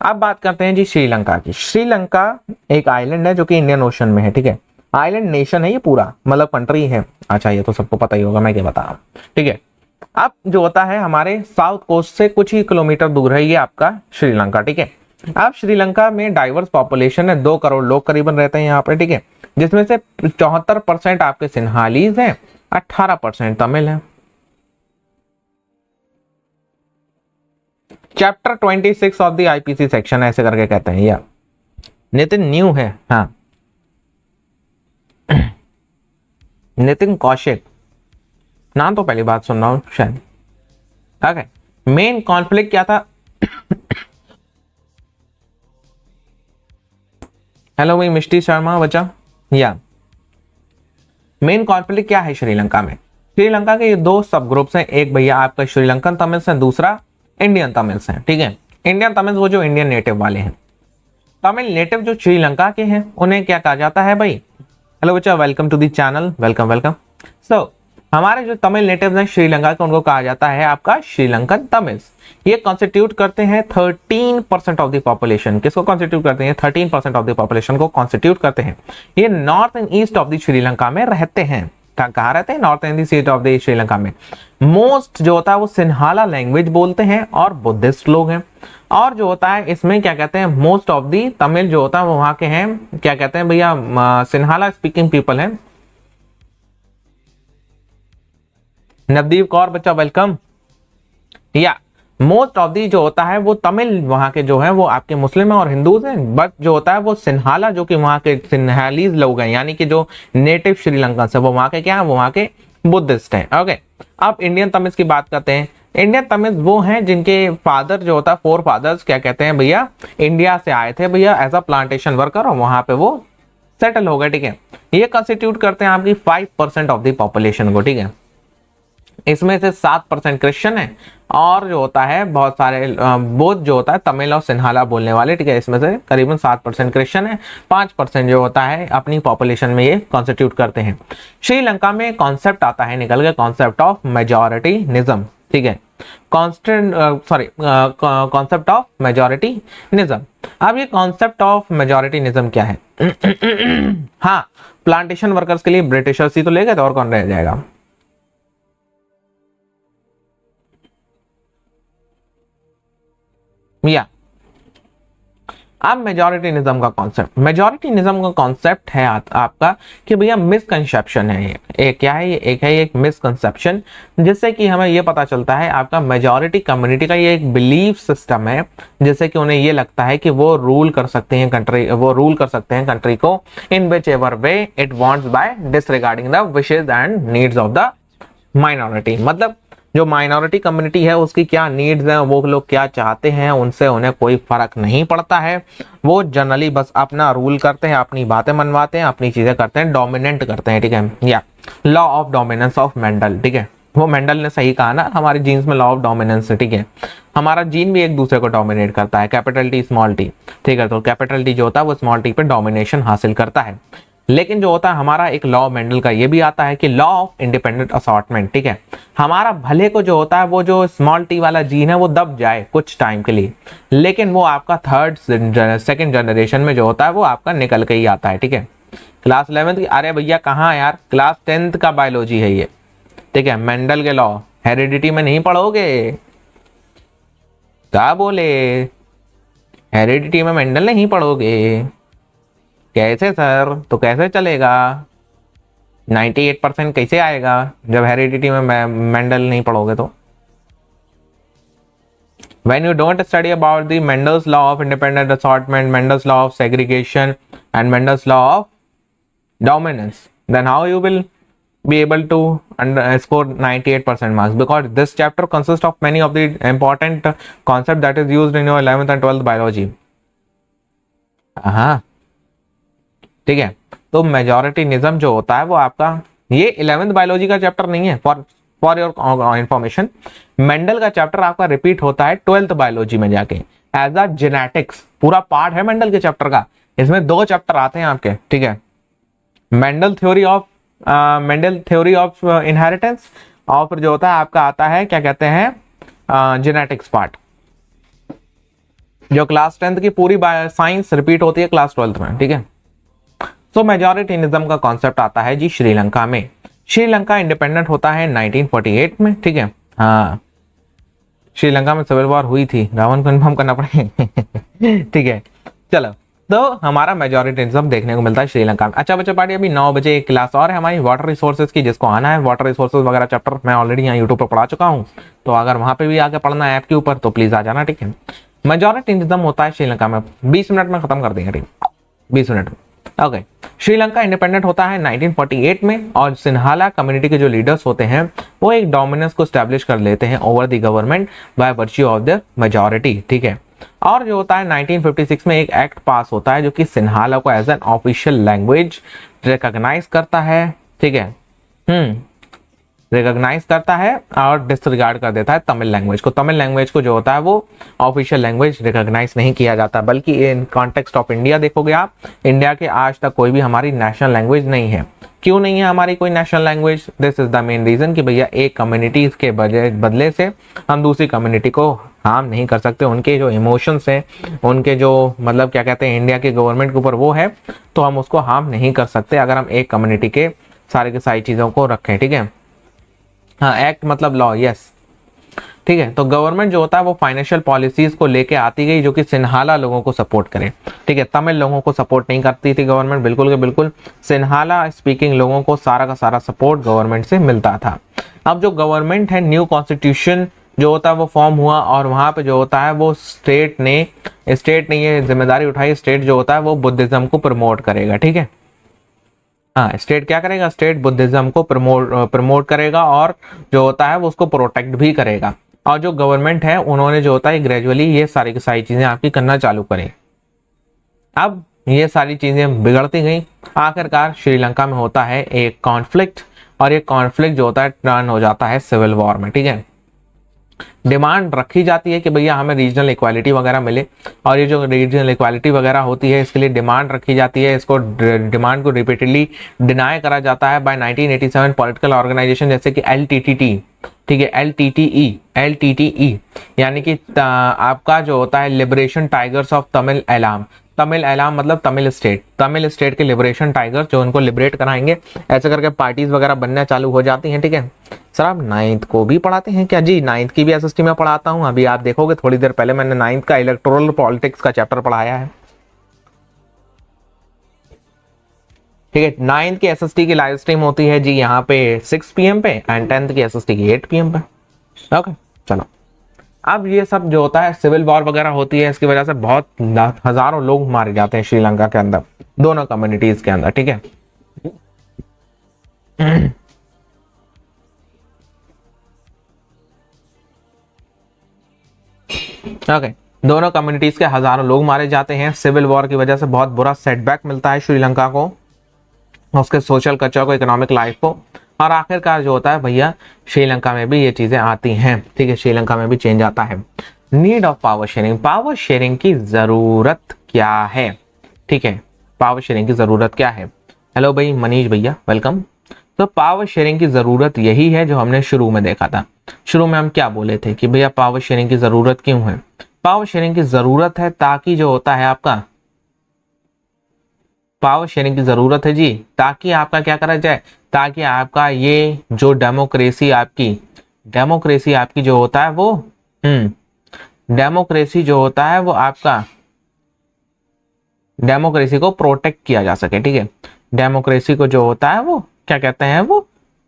Speaker 1: अब बात करते हैं जी श्रीलंका की। श्रीलंका एक आइलैंड है जो कि इंडियन ओशन में है, ठीक है। आइलैंड नेशन है ये पूरा, मतलब कंट्री है, अच्छा ये तो सबको पता ही होगा, मैं क्या बता रहा हूँ, ठीक है। अब जो होता है हमारे साउथ कोस्ट से कुछ ही किलोमीटर दूर है ये आपका श्रीलंका, ठीक है। अब श्रीलंका में डाइवर्स पॉपुलेशन है, 2 करोड़ लोग करीबन रहते हैं यहाँ पे, ठीक है, जिसमें से 74% आपके सिन्हालीज हैं, 18% तमिल है। Chapter 26 of the IPC section ऐसे करके कहते हैं यार। नितिन न्यू है, हाँ नितिन कौशिक, नाम तो पहली बात सुन रहा हूं शायद, ओके। मेन कॉन्फ्लिक्ट क्या था, हेलो भाई मिष्टी शर्मा बच्चा, या मेन कॉन्फ्लिक्ट क्या है श्रीलंका में। श्रीलंका के ये 2 सब ग्रुप्स हैं, एक भैया आपका श्रीलंकन तमिल्स है, दूसरा इंडियन तमिल्स हैं, ठीक है। इंडियन तमिल वो जो इंडियन नेटिव वाले हैं, तमिल नेटिव जो श्रीलंका के हैं उन्हें क्या कहा जाता है भाई? हेलो बच्चा, welcome to the channel, welcome welcome. So हमारे जो तमिल नेटिव्स हैं श्रीलंका के, उनको कहा जाता है आपका श्रीलंकन तमिल्स। ये कॉन्स्टिट्यूट करते हैं 13% ऑफ द पॉपुलेशन। किसको कॉन्स्टिट्यूट करते हैं? 13% ऑफ द पॉपुलेशन को कॉन्स्टिट्यूट करते हैं। ये north and east of the Sri Lanka में रहते हैं। कहाँ रहते हैं? North and east of the Sri Lanka में। मोस्ट जो होता है वो सिन्हाला लैंग्वेज बोलते हैं और बुद्धिस्ट लोग हैं। और जो होता है इसमें क्या कहते हैं, मोस्ट ऑफ दी तमिल जो होता है वो वहां के हैं, क्या कहते हैं भैया, सिन्हाला स्पीकिंग पीपल हैं। नवदीप कौर बच्चा वेलकम। या मोस्ट ऑफ दी जो होता है वो तमिल वहां के जो है वो आपके मुस्लिम और हिंदूज हैं, बट जो होता है वो सिन्हाला जो कि वहां के सिन्हालीज लोग हैं, यानी कि जो नेटिव श्रीलंका से, वो वहां के क्या है, वो वहां के बुद्धिस्ट हैं। ओके, अब इंडियन तमिल की बात करते हैं। इंडियन तमिल वो हैं जिनके फादर जो होता है, फोर फादर्स क्या कहते हैं भैया, इंडिया से आए थे भैया एज अ प्लांटेशन वर्कर और वहां पे वो सेटल हो गए। ठीक है, ये कंस्टिट्यूट करते हैं आपकी 5% ऑफ द पॉपुलेशन को। ठीक है, इसमें से 7% क्रिश्चियन है और जो होता है बहुत सारे बौद्ध जो होता है तमिल और सिन्हाला बोलने वाले। ठीक है, इसमें से करीबन 7% क्रिश्चियन है, 5% जो होता है अपनी पॉपुलेशन में ये कॉन्स्टिट्यूट करते हैं। श्रीलंका में कॉन्सेप्ट आता है निकल के, कॉन्सेप्ट ऑफ मेजॉरिटीनिज्म। ठीक है, कॉन्सेप्ट ऑफ मेजॉरिटीनिज्म। अब ये कॉन्सेप्ट ऑफ मेजॉरिटीनिज्म क्या है? हाँ, प्लांटेशन वर्कर्स के लिए ब्रिटिशर्स ही तो ले गए थे, और कौन रह जाएगा? या अब मेजॉरिटीनिज्म का कॉन्सेप्ट, मेजॉरिटीनिज्म का कॉन्सेप्ट है आपका कि भैया मिसकंसेप्शन है ये। एक क्या है? ये एक मिसकंसेप्शन, जिससे कि हमें ये पता चलता है आपका मेजॉरिटी कम्युनिटी का ये एक बिलीफ सिस्टम है, जिससे कि उन्हें ये लगता है कि वो रूल कर सकते हैं कंट्री को in whichever way it wants by disregarding the wishes and needs of the minority. मतलब जो माइनॉरिटी कम्युनिटी है उसकी क्या नीड्स हैं, वो लोग क्या चाहते हैं, उनसे उन्हें कोई फर्क नहीं पड़ता है। वो जनरली बस अपना रूल करते हैं, अपनी बातें मनवाते हैं, अपनी चीजें करते हैं, डोमिनेट करते हैं। ठीक है, या law of dominance of Mendel. ठीक है, वो मेंडल ने सही कहा ना, हमारे जीन्स में लॉ ऑफ डोमिनेंस है। ठीक है, हमारा जीन भी एक दूसरे को डोमिनेट करता है, कैपिटल टी स्मॉल टी। ठीक है, तो कैपिटल टी जो होता है वो स्मॉल टी पे डोमिनेशन हासिल करता है। लेकिन जो होता है हमारा एक लॉ मेंडल का ये भी आता है कि लॉ ऑफ इंडिपेंडेंट असॉर्टमेंट। ठीक है, हमारा भले को जो होता है वो जो स्मॉल टी वाला जीन है वो दब जाए कुछ टाइम के लिए, लेकिन वो आपका सेकंड जनरेशन में जो होता है वो आपका निकल के ही आता है। ठीक है, क्लास 11th की, अरे भैया कहाँ यार, क्लास 10th का बायोलॉजी है ये। ठीक है, मेंडल के लॉ हेरिडिटी में नहीं पढ़ोगे? क्या बोले, हेरिडिटी में मेंडल नहीं पढ़ोगे? कैसे सर, तो कैसे चलेगा? 98% कैसे आएगा जब हेरिडिटी में मेंडल नहीं पढ़ोगे तो? When you don't study about the Mendel's law of independent assortment, Mendel's law of segregation and Mendel's law of dominance, then how you will be able to score 98% marks? Because this chapter consists of many of the important concept that is used in your 11th and 12th biology. हाँ, ठीक है, तो मेजॉरिटीनिज्म जो होता है वो आपका ये 11th बायोलॉजी का चैप्टर नहीं है, फॉर योर इंफॉर्मेशन। मेंडल का चैप्टर आपका रिपीट होता है 12th बायोलॉजी में जाके एज अ जेनेटिक्स, पूरा पार्ट है मेंडल के चैप्टर का। इसमें 2 चैप्टर आते हैं आपके। ठीक है, मेंडल थ्योरी ऑफ इनहेरिटेंस, और फिर जो होता है आपका आता है क्या कहते हैं जेनेटिक्स पार्ट, जो क्लास 10th की पूरी साइंस रिपीट होती है क्लास 12th में। ठीक है, तो मेजॉरिटीनिज्म का कॉन्सेप्ट आता है जी श्रीलंका में। श्रीलंका इंडिपेंडेंट होता है 1948 में। ठीक है, हाँ, श्रीलंका में सिविल वॉर हुई थी, रावण को इन्फॉर्म करना पड़ेगा। ठीक है, चलो, तो हमारा मेजॉरिटीनिज्म देखने को मिलता है श्रीलंका में। अच्छा बच्चों पार्टी, अभी 9 बजे एक क्लास और है हमारी वाटर रिसोर्सेज की, जिसको आना है। वाटर रिसोर्सेज वगैरह चैप्टर मैं ऑलरेडी यहाँ यूट्यूब पर पढ़ा चुका हूँ, तो अगर वहां पे भी आके पढ़ना है ऐप के ऊपर तो प्लीज आ जाना। ठीक है, मेजॉरिटीनिज्म होता है श्रीलंका में, 20 मिनट में खत्म कर देंगे। ठीक, 20 मिनट में। ओके, श्रीलंका इंडिपेंडेंट होता है 1948 में, और सिन्हाला कम्युनिटी के जो लीडर्स होते हैं वो एक डोमिनेंस को स्टैब्लिश कर लेते हैं over the government by virtue of the majority. ठीक है, और जो होता है 1956 में एक एक्ट पास होता है जो कि सिन्हाला को as an official language recognise करता है। ठीक है, रिकॉग्नाइज करता है और डिसरिगार्ड कर देता है तमिल लैंग्वेज को। तमिल लैंग्वेज को जो होता है वो ऑफिशियल लैंग्वेज रिकॉग्नाइज नहीं किया जाता, बल्कि इन कॉन्टेक्स्ट ऑफ इंडिया देखोगे आप, इंडिया के आज तक कोई भी हमारी नेशनल लैंग्वेज नहीं है। क्यों नहीं है हमारी कोई national language? This is the main reason कि भैया एक कम्युनिटी के बदले से हम दूसरी कम्युनिटी को हार्म नहीं कर सकते। उनके जो इमोशंस हैं, उनके जो मतलब क्या कहते हैं इंडिया के गवर्नमेंट के ऊपर वो है, तो हम उसको हार्म नहीं कर सकते अगर हम एक कम्युनिटी के सारी की सारी चीज़ों को रखें, ठीक है। हाँ, एक्ट मतलब लॉ, यस, ठीक है। तो गवर्नमेंट जो होता है वो फाइनेंशियल पॉलिसीज को लेके आती गई जो कि सिन्हाला लोगों को सपोर्ट करे, ठीक है। तमिल लोगों को सपोर्ट नहीं करती थी गवर्नमेंट, बिल्कुल के बिल्कुल सिन्हाला स्पीकिंग लोगों को सारा का सारा सपोर्ट गवर्नमेंट से मिलता था। अब जो गवर्नमेंट है, न्यू कॉन्स्टिट्यूशन जो होता है वो फॉर्म हुआ और वहां पे जो होता है वो स्टेट ने ये जिम्मेदारी उठाई, स्टेट जो होता है वो बुद्धिज्म को प्रमोट करेगा, ठीक है। हाँ, स्टेट क्या करेगा? स्टेट बुद्धिज्म को प्रमोट करेगा और जो होता है वो उसको प्रोटेक्ट भी करेगा। और जो गवर्नमेंट है उन्होंने जो होता है ग्रेजुअली ये सारी की सारी चीजें आपकी करना चालू करें। अब ये सारी चीजें बिगड़ती गई, आखिरकार श्रीलंका में होता है एक कॉन्फ्लिक्ट और ये कॉन्फ्लिक्ट जो होता है टर्न हो जाता है सिविल वॉर में, ठीक है। डिमांड रखी जाती है कि भैया हमें रीजनल इक्वालिटी वगैरह मिले, और ये जो रीजनल इक्वालिटी वगैरह होती है इसके लिए डिमांड रखी जाती है। इसको डिमांड को रिपीटेडली डिनाई करा जाता है बाय 1987 पॉलिटिकल ऑर्गेनाइजेशन जैसे कि एलटीटीटी, ठीक है, एलटीटीई यानी कि आपका जो होता है लिबरेशन टाइगर्स ऑफ तमिल एलाम। तमिल एलाम मतलब तमिल स्टेट के लिबरेशन टाइगर जो उनको लिबरेट कराएंगे, ऐसे करके पार्टीज वगैरह बनना चालू हो जाती हैं, ठीक है। सर आप 9th को भी पढ़ाते हैं क्या? जी 9th की भी एसएसटी में पढ़ाता हूँ। अभी आप देखोगे थोड़ी देर पहले मैंने 9th का इलेक्टोरल पॉलिटिक्स का चैप्टर पढ़ाया है, ठीक है। 9th की एसएसटी की लाइव स्ट्रीम होती है जी यहाँ पे 6 PM पे एंड 10th की एसएसटी की 8 PM पे। ओके चलो, अब ये सब जो होता है सिविल वॉर वगैरह होती है, इसकी वजह से बहुत हजारों लोग मारे जाते हैं श्रीलंका के अंदर, दोनों कम्युनिटीज के अंदर, ठीक है। ओके, दोनों कम्युनिटीज के हजारों लोग मारे जाते हैं। सिविल वॉर की वजह से बहुत बुरा सेटबैक मिलता है श्रीलंका को, उसके सोशल कल्चर को, इकोनॉमिक लाइफ को, और आखिरकार जो होता है भैया श्रीलंका में भी ये चीजें आती हैं, ठीक है। श्रीलंका में भी चेंज आता है। Need of power sharing, power sharing की जरूरत क्या है, ठीक है। पावर शेयरिंग की जरूरत क्या है? हेलो भाई मनीष भैया, वेलकम। तो पावर शेयरिंग की जरूरत यही है जो हमने शुरू में देखा था। शुरू में हम क्या बोले थे कि भैया पावर शेयरिंग की जरूरत क्यों है? पावर शेयरिंग की जरूरत है ताकि जो होता है आपका, पावर शेयरिंग की जरूरत है जी ताकि आपका क्या करा जाए, ताकि आपका ये जो डेमोक्रेसी आपकी जो होता है वो डेमोक्रेसी जो होता है वो आपका डेमोक्रेसी को प्रोटेक्ट किया जा सके, ठीक है। डेमोक्रेसी को जो होता है वो क्या कहते हैं, वो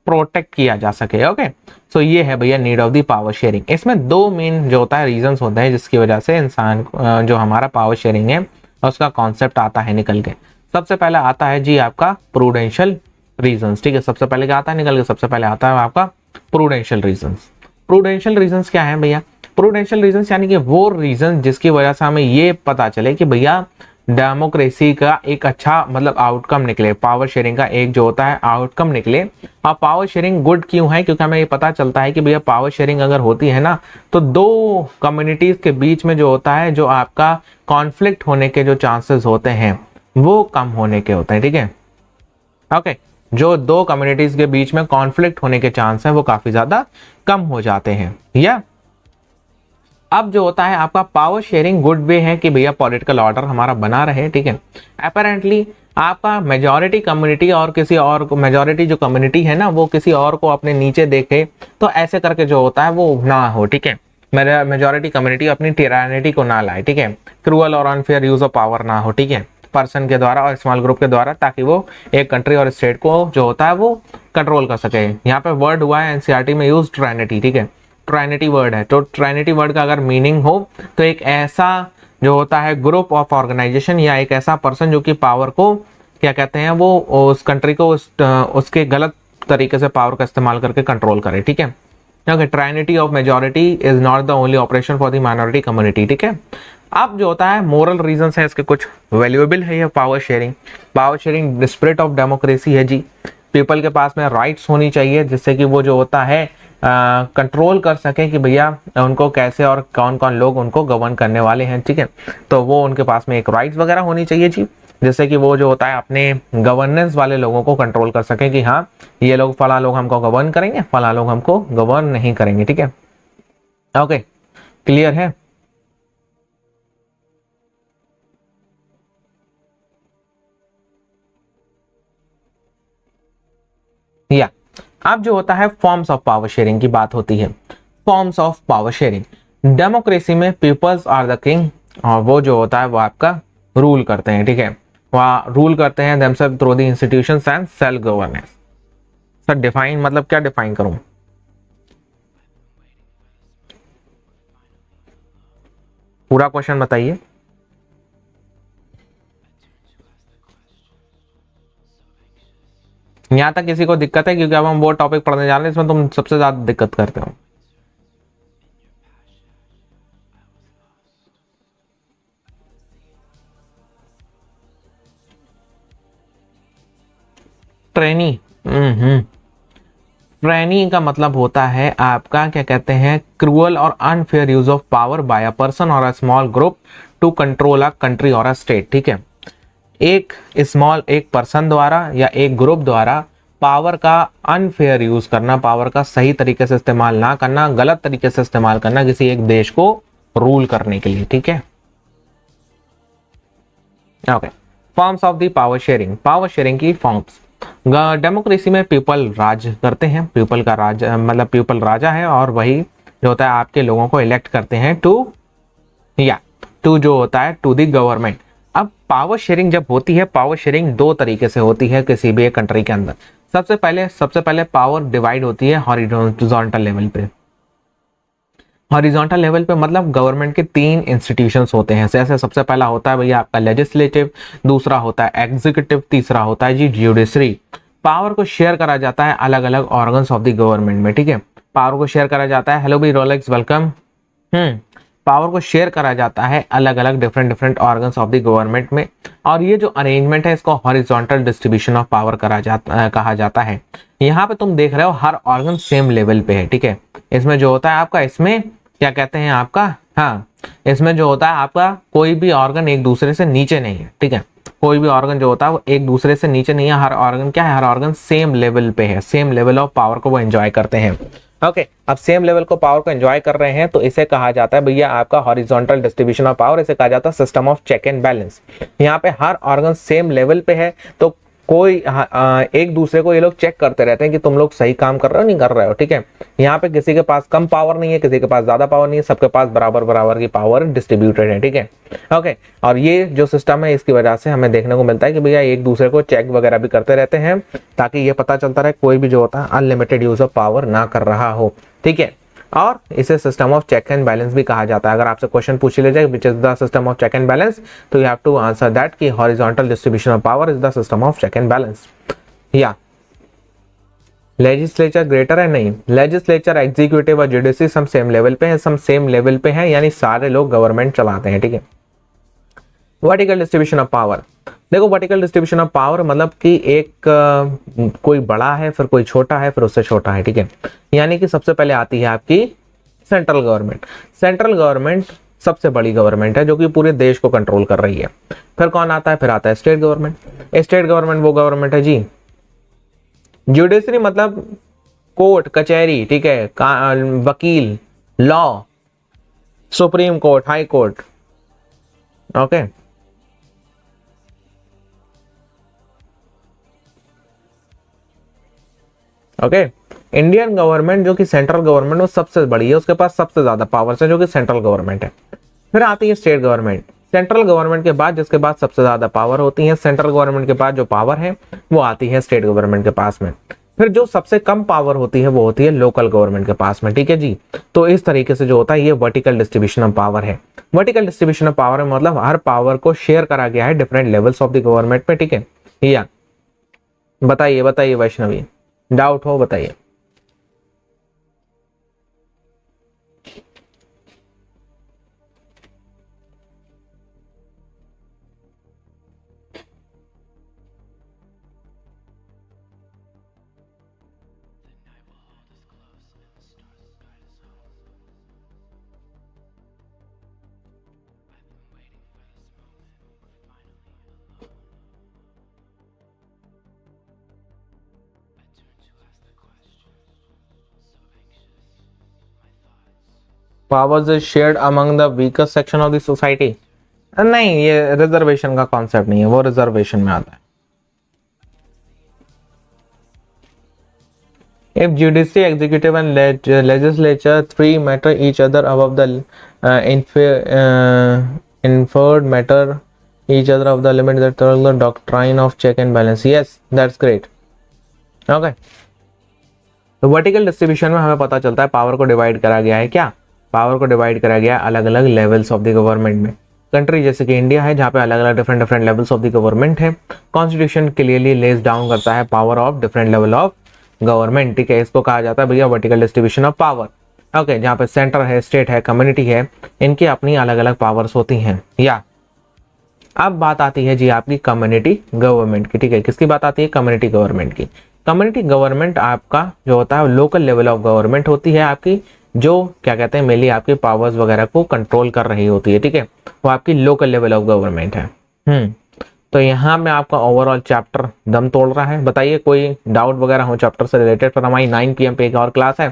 Speaker 1: प्रोटेक्ट किया जा सके। ओके, सो ये है भैया need of the power sharing. इसमें दो मेन जो होता है रीजंस होते हैं जिसकी वजह से इंसान जो हमारा पावर शेयरिंग है उसका कॉन्सेप्ट आता है निकल के। सबसे पहले आता है जी आपका प्रूडेंशियल रीजंस, ठीक है। सबसे पहले क्या आता है निकल के? सबसे पहले आता है आपका प्रूडेंशियल रीजंस। प्रूडेंशियल रीजंस क्या है भैया? प्रूडेंशियल रीजंस यानी कि वो रीजन जिसकी वजह से हमें ये पता चले कि भैया डेमोक्रेसी का एक अच्छा मतलब आउटकम निकले, पावर शेयरिंग का एक जो होता है आउटकम निकले। और पावर शेयरिंग गुड क्यों है? क्योंकि हमें ये पता चलता है कि भैया पावर शेयरिंग अगर होती है ना तो दो कम्युनिटीज के बीच में जो होता है जो आपका कॉन्फ्लिक्ट होने के जो चांसेस होते हैं वो कम होने के होते हैं, ठीक है। ओके, जो दो कम्युनिटीज के बीच में कॉन्फ्लिक्ट होने के चांस है वो काफी ज्यादा कम हो जाते हैं। या अब जो होता है आपका पावर शेयरिंग गुड वे है कि भैया पॉलिटिकल ऑर्डर हमारा बना रहे, ठीक है। अपेरेंटली आपका मेजॉरिटी कम्युनिटी और किसी और को, मेजॉरिटी जो कम्युनिटी है ना वो किसी और को अपने नीचे देखे तो ऐसे करके जो होता है वो ना हो, ठीक है। मेजॉरिटी कम्युनिटी अपनी टिरानिटी को ना लाए, ठीक है। क्रूअल और अनफेयर यूज ऑफ पावर ना हो, ठीक है, पर्सन के द्वारा और स्मॉल ग्रुप के द्वारा, ताकि वो एक कंट्री और स्टेट को जो होता है वो कंट्रोल कर सके। यहाँ पे वर्ड हुआ है एनसीईआरटी में यूज ट्राइनिटी, ठीक है। ट्राइनिटी वर्ड है, तो ट्राइनिटी वर्ड का अगर मीनिंग हो तो एक ऐसा जो होता है ग्रुप ऑफ ऑर्गेनाइजेशन या एक ऐसा पर्सन जो कि पावर को क्या कहते हैं वो उस कंट्री को उसके गलत तरीके से पावर का इस्तेमाल करके कंट्रोल करे, ठीक है। Okay, trinity of majority is not the only operation for the minority community, ठीक है। अब जो होता है मोरल रीजंस है इसके कुछ वैल्यूएबल है ये power sharing. Power sharing spirit of democracy है जी। पीपल के पास में राइट्स होनी चाहिए, जिससे कि वो जो होता है कंट्रोल कर सके कि भैया उनको कैसे और कौन कौन लोग उनको गवर्न करने वाले हैं, ठीक है। तो वो उनके पास में एक राइट्स वगैरह होनी चाहिए जी, जिससे कि वो जो होता है अपने गवर्नेंस वाले लोगों को कंट्रोल कर सके कि हाँ ये लोग फला लोग हमको गवर्न करेंगे, फला लोग हमको गवर्न नहीं करेंगे, ठीक है। ओके, क्लियर है। या अब जो होता है फॉर्म्स ऑफ पावर शेयरिंग की बात होती है। Forms of power sharing, democracy में पीपल्स आर द किंग, और वो जो होता है वो आपका रूल करते हैं, ठीक है। वह रूल करते हैं themselves through the institutions and self governance. Sir define मतलब क्या डिफाइन करूं? पूरा क्वेश्चन बताइए। यहां तक किसी को दिक्कत है? क्योंकि अब हम वो टॉपिक पढ़ने जा रहे हैं इसमें तुम सबसे ज्यादा दिक्कत करते हो। ट्रेनी, ट्रेनी का मतलब होता है आपका क्या कहते हैं, क्रूअल और unfair use of power by a person और a small group to control a country और अ स्टेट, ठीक है। एक पर्सन द्वारा या एक ग्रुप द्वारा पावर का अनफेयर यूज करना, पावर का सही तरीके से इस्तेमाल ना करना, गलत तरीके से इस्तेमाल करना किसी एक देश को रूल करने के लिए, ठीक है। Okay, forms of the power sharing, power sharing की फॉर्म्स। डेमोक्रेसी में पीपल राज करते हैं, पीपल का राज मतलब पीपल राजा है, और वही जो होता है आपके लोगों को इलेक्ट करते हैं टू, या टू जो होता है टू द गवर्नमेंट। अब पावर शेयरिंग जब होती है, पावर शेयरिंग दो तरीके से होती है किसी भी एक कंट्री के अंदर। सबसे पहले पावर डिवाइड होती है हॉरिजॉन्टल लेवल पे। हॉरिजॉन्टल लेवल पे मतलब गवर्नमेंट के तीन इंस्टीट्यूशंस होते हैं। जैसे सबसे पहला होता है भैया आपका लेजिस्लेटिव, दूसरा होता है एग्जीक्यूटिव, तीसरा होता है जी ज्यूडिशरी। पावर को शेयर करा जाता है अलग अलग ऑर्गन्स ऑफ द गवर्नमेंट में, ठीक है। पावर को शेयर करा जाता है, हेलो भाई रोलेक्स वेलकम। पावर को शेयर करा जाता है अलग अलग different different organs of the government में, और ये जो अरेंजमेंट है इसको हॉरिजॉन्टल डिस्ट्रीब्यूशन ऑफ पावर कहा जाता है। यहाँ पे तुम देख रहे हो हर ऑर्गन सेम लेवल पे है, ठीक है। इसमें जो होता है आपका, इसमें क्या कहते हैं आपका, हाँ इसमें जो होता है आपका कोई भी ऑर्गन एक दूसरे से नीचे नहीं है, ठीक है। कोई भी ऑर्गन जो होता है वो एक दूसरे से नीचे नहीं है, हर ऑर्गन क्या है, हर ऑर्गन सेम लेवल पे है, सेम लेवल ऑफ पावर को वो एंजॉय करते हैं। ओके, अब सेम लेवल को पावर को एंजॉय कर रहे हैं तो इसे कहा जाता है भैया आपका हॉरिजॉन्टल डिस्ट्रीब्यूशन ऑफ पावर, इसे कहा जाता है system of check and balance. यहाँ पे हर ऑर्गन सेम लेवल पे है, तो कोई एक दूसरे को ये लोग चेक करते रहते हैं कि तुम लोग सही काम कर रहे हो नहीं कर रहे हो, ठीक है। यहाँ पे किसी के पास कम पावर नहीं है, किसी के पास ज्यादा पावर नहीं है, सबके पास बराबर बराबर की पावर डिस्ट्रीब्यूटेड है, ठीक है। ओके, और ये जो सिस्टम है इसकी वजह से हमें देखने को मिलता है कि भैया एक दूसरे को चेक वगैरह भी करते रहते हैं, ताकि ये पता चलता रहे कोई भी जो होता है अनलिमिटेड यूज ऑफ पावर ना कर रहा हो, ठीक है। और इसे system of check and balance भी कहा जाता है। अगर आपसे क्वेश्चन पूछ लिया जाए which is the system of check and balance, तो you have to answer that कि horizontal distribution of power is the system of check and balance. या लेजिस्लेचर ग्रेटर है, नहीं, लेजिस्लेचर एग्जीक्यूटिव और जुडिशरी सब सेम लेवल पे है, सब सेम लेवल पे है, यानी सारे लोग गवर्नमेंट चलाते हैं, ठीक है। वर्टिकल डिस्ट्रीब्यूशन ऑफ पावर, देखो वर्टिकल डिस्ट्रीब्यूशन ऑफ पावर मतलब कि एक कोई बड़ा है, फिर कोई छोटा है, फिर उससे छोटा है, ठीक है। यानी कि सबसे पहले आती है आपकी सेंट्रल गवर्नमेंट। सेंट्रल गवर्नमेंट सबसे बड़ी गवर्नमेंट है जो कि पूरे देश को कंट्रोल कर रही है। फिर कौन आता है, फिर आता है स्टेट गवर्नमेंट। स्टेट गवर्नमेंट वो गवर्नमेंट है जी। जुडिशरी मतलब कोर्ट कचहरी, ठीक है, वकील, law, supreme court, high court, okay. Okay, Indian government जो कि सेंट्रल गवर्नमेंट वो सबसे बड़ी है, उसके पास सबसे ज्यादा पावर्स है जो कि सेंट्रल गवर्नमेंट है। फिर आती है स्टेट गवर्नमेंट। सेंट्रल गवर्नमेंट के बाद जिसके पास सबसे ज्यादा पावर होती है, सेंट्रल गवर्नमेंट के पास जो पावर है वो आती है स्टेट गवर्नमेंट के पास में। फिर जो सबसे कम पावर होती है वो होती है लोकल गवर्नमेंट के पास में, ठीक है जी। तो इस तरीके से जो होता है ये वर्टिकल डिस्ट्रीब्यूशन ऑफ पावर है। वर्टिकल डिस्ट्रीब्यूशन ऑफ पावर मतलब हर पावर को शेयर करा गया है different levels of the government में, ठीक है। या बताइए बताइए वैष्णवी, डाउट हो बताइए। Powers is shared among the weakest section of the society. नहीं, ये रिजर्वेशन का कॉन्सेप्ट नहीं है, वो रिजर्वेशन में आता है। If judiciary, executive, and legislature three matter each other above the inferred matter each other of the limit that the doctrine of check and balance. Yes, that's great. Okay. तो वर्टिकल डिस्ट्रीब्यूशन में हमें पता चलता है पावर को डिवाइड करा गया है। क्या पावर को डिवाइड करा गया है अलग अलग लेवल्स ऑफ द गवर्नमेंट में। कंट्री जैसे कि इंडिया है जहाँ पे अलग अलग different different levels of the government है। कॉन्स्टिट्यूशन क्लियरली लेस डाउन करता है power of different level of government. ठीक है, इसको कहा जाता है भैया vertical distribution of power. Okay, जहाँ पे सेंटर है, स्टेट है, कम्युनिटी है, इनकी अपनी अलग अलग पावर्स होती हैं। या अब बात आती है जी आपकी कम्युनिटी गवर्नमेंट की। ठीक है, किसकी बात आती है? कम्युनिटी गवर्नमेंट की। कम्युनिटी गवर्नमेंट आपका जो होता है लोकल लेवल ऑफ गवर्नमेंट होती है आपकी, जो क्या कहते हैं मेनली आपकी पावर्स वगैरह को कंट्रोल कर रही होती है। ठीक है, वो आपकी लोकल लेवल ऑफ गवर्नमेंट है। तो यहाँ में आपका ओवरऑल चैप्टर दम तोड़ रहा है। बताइए कोई डाउट वगैरह हो चैप्टर से रिलेटेड। फिर हमारी 9 PM पे एक और क्लास है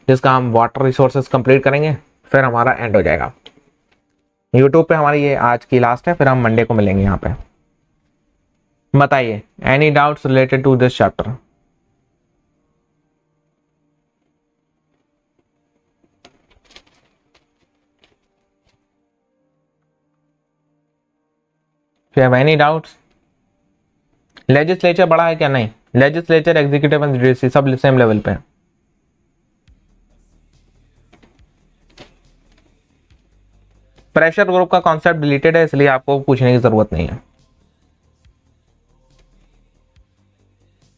Speaker 1: जिसका हम वाटर रिसोर्सेज कंप्लीट करेंगे, फिर हमारा एंड हो जाएगा। यूट्यूब पे हमारी ये आज की लास्ट है, फिर हम मंडे को मिलेंगे यहाँ पे। बताइए any doubts related to this chapter? Any doubts? Legislature बड़ा है क्या? नहीं, लेजिस्लेचर, एग्जीक्यूटिव एंड जुडिशरी सब सेम लेवल पे है। प्रेशर ग्रुप का कॉन्सेप्ट डिलीटेड है, इसलिए आपको पूछने की जरूरत नहीं है।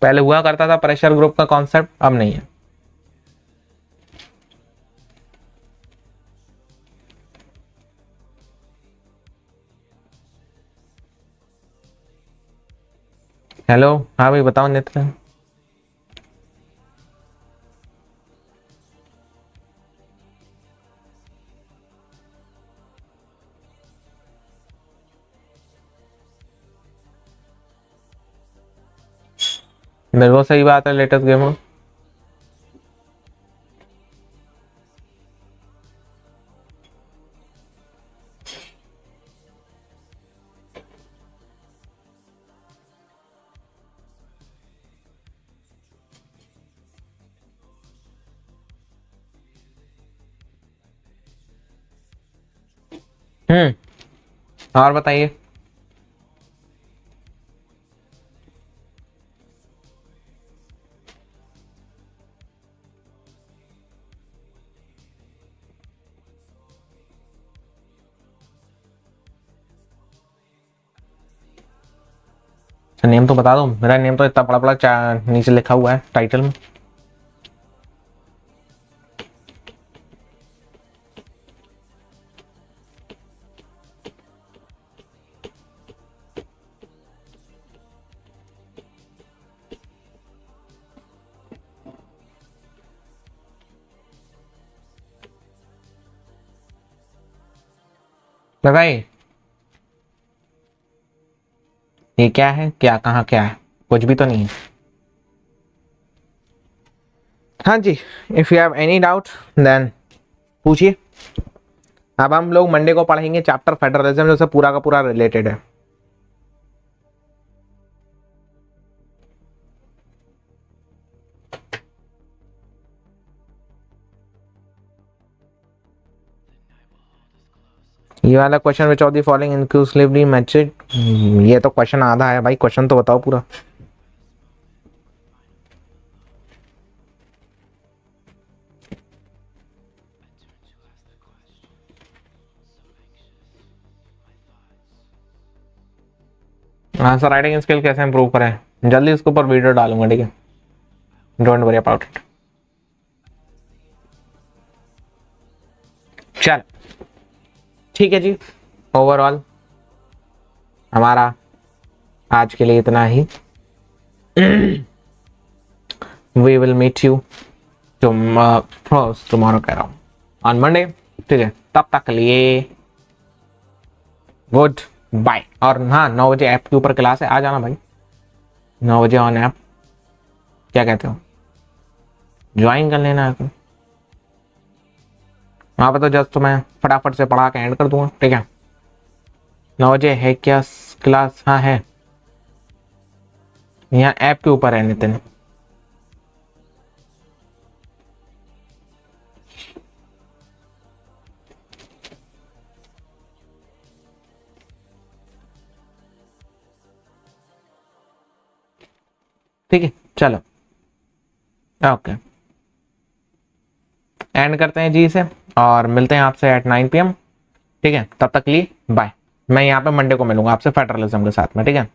Speaker 1: पहले हुआ करता था प्रेशर ग्रुप का कॉन्सेप्ट, अब नहीं है। हेलो, हाँ भाई बताओ नित्य। बिल्कुल सही बात है, लेटेस्ट गेम हो। और बताइए। नेम तो बता दो, मेरा नेम तो इतना बड़ा बड़ा नीचे लिखा हुआ है टाइटल में। भाई ये क्या है? क्या कहाँ क्या है? कुछ भी तो नहीं है। हाँ जी, if you have any doubt then पूछिए। अब हम लोग मंडे को पढ़ेंगे चैप्टर फेडरलिज्म, जो से पूरा का पूरा रिलेटेड है। ये वाला question which of the following inclusively matched, ये तो क्वेश्चन आधा है भाई, क्वेश्चन तो बताओ पूरा। आंसर राइटिंग स्किल कैसे इंप्रूव करें? जल्दी इसके ऊपर वीडियो डालूंगा, ठीक है, डोंट वरी अबाउट इट। चल ठीक है जी, ओवरऑल हमारा आज के लिए इतना ही। We will meet you tomorrow कह रहा हूँ ऑन मंडे, ठीक है। तब तक के लिए गुड बाय। और हाँ 9 बजे ऐप के ऊपर क्लास है, आ जाना भाई 9 बजे ऑन ऐप। क्या कहते हो, ज्वाइन कर लेना। वहां पर तो जस्ट मैं फटाफट से पढ़ा के एंड कर दूंगा, ठीक है। 9 बजे है क्या क्लास? हाँ है, यहाँ ऐप के ऊपर है नितिन। ठीक है, चलो ओके, एंड करते हैं जी से, और मिलते हैं आपसे एट 9 PM, ठीक है। तब तक के लिए बाय। मैं यहाँ पे मंडे को मिलूंगा आपसे फेडरलिज्म के साथ में, ठीक है।